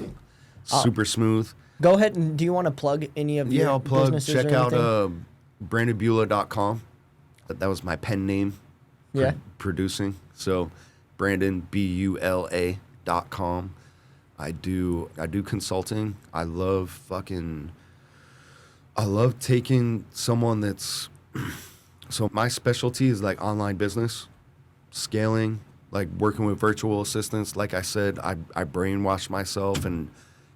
Super smooth. Go ahead and do you want to plug any of your Yeah, I'll plug. businesses Check or out anything? BrandonBula.com. That was my pen name. Yeah. Producing. So Brandon BULA.com. I do consulting. I love taking someone that's So my specialty is like online business, scaling, like working with virtual assistants. Like I said, I brainwashed myself and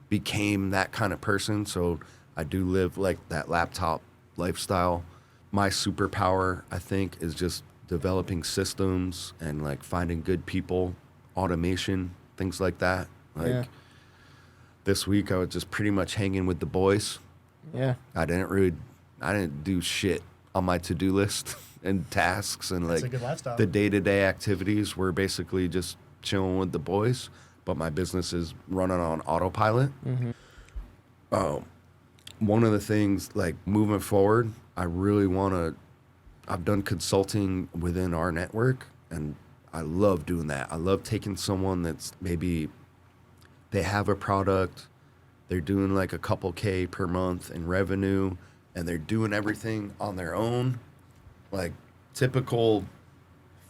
became that kind of person. So I do live like that laptop lifestyle. My superpower, I think, is just developing systems and like finding good people, automation, things like that. Like Yeah. this week, I was just pretty much hanging with the boys. Yeah. I didn't do shit on my to-do list and tasks and That's like a good lifestyle. the day-to-day activities were basically just chilling with the boys, but my business is running on autopilot. One of the things like moving forward, I really want to, I've done consulting within our network and I love doing that. I love taking someone that's maybe they have a product, they're doing like a couple K per month in revenue, and they're doing everything on their own, like typical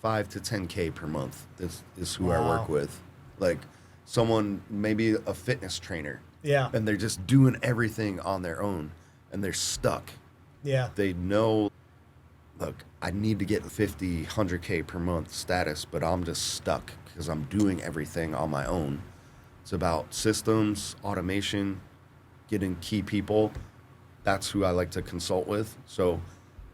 5 to 10K per month. This is who I work Wow. with. Like someone, maybe a fitness trainer, Yeah. and they're just doing everything on their own, and they're stuck. Yeah. They know, look, I need to get 50, 100K per month status, but I'm just stuck because I'm doing everything on my own. It's about systems, automation, getting key people. That's who I like to consult with. So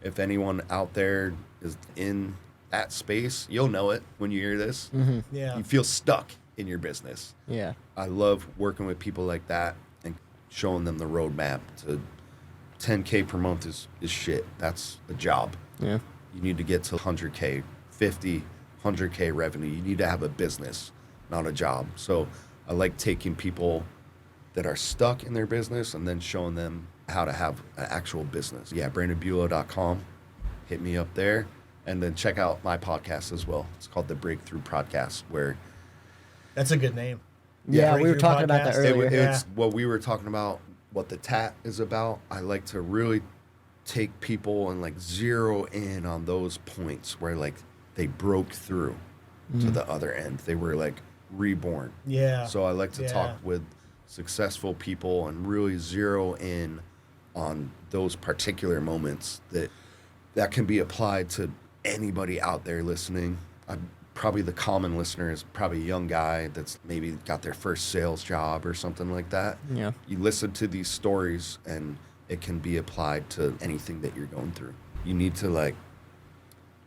if anyone out there is in that space, you'll know it when you hear this. Yeah. You feel stuck in your business. Yeah. I love working with people like that and showing them the roadmap to 10K per month is shit. That's a job. Yeah. You need to get to 100K, 50, 100K revenue. You need to have a business, not a job. So I like taking people that are stuck in their business and then showing them how to have an actual business. Yeah, BrandonBula.com. Hit me up there. And then check out my podcast as well. It's called the Breakthrough Podcast, where That's a good name. Yeah, we were Breakthrough talking about that podcast. earlier. it's what we were talking about, what the tat is about. I like to really take people and like zero in on those points where like they broke through to the other end. They were like reborn. Yeah. So I like to Yeah. talk with successful people and really zero in on those particular moments that can be applied to anybody out there listening. Probably the common listener is probably a young guy that's maybe got their first sales job or something like that. Yeah. You listen to these stories and it can be applied to anything that you're going through. You need to like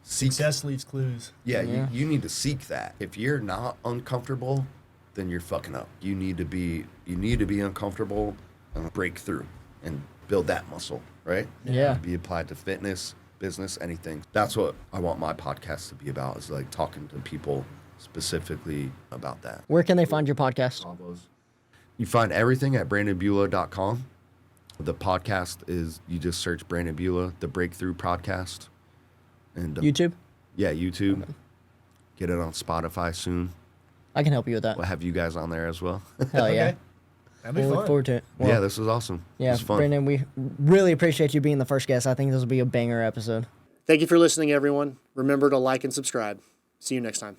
seek. Success leaves clues. Yeah, Yeah. You need to seek that. If you're not uncomfortable, then you're fucking up. You need to be uncomfortable and break through and build that muscle, right? Yeah. Be applied to fitness, business, anything. That's what I want my podcast to be about, is like talking to people specifically about that. Where can they find your podcast? You find everything at brandonbula.com. The podcast is, you just search Brandon Bula, the Breakthrough Podcast. And YouTube? yeah, YouTube. Get it on Spotify soon. I can help you with that. We'll have you guys on there as well. Hell yeah. Okay. That'd be We'll fun. look forward to it. Well, Yeah, this was awesome. yeah, It's fun. Brandon, we really appreciate you being the first guest. I think this will be a banger episode. Thank you for listening, everyone. Remember to like and subscribe. See you next time.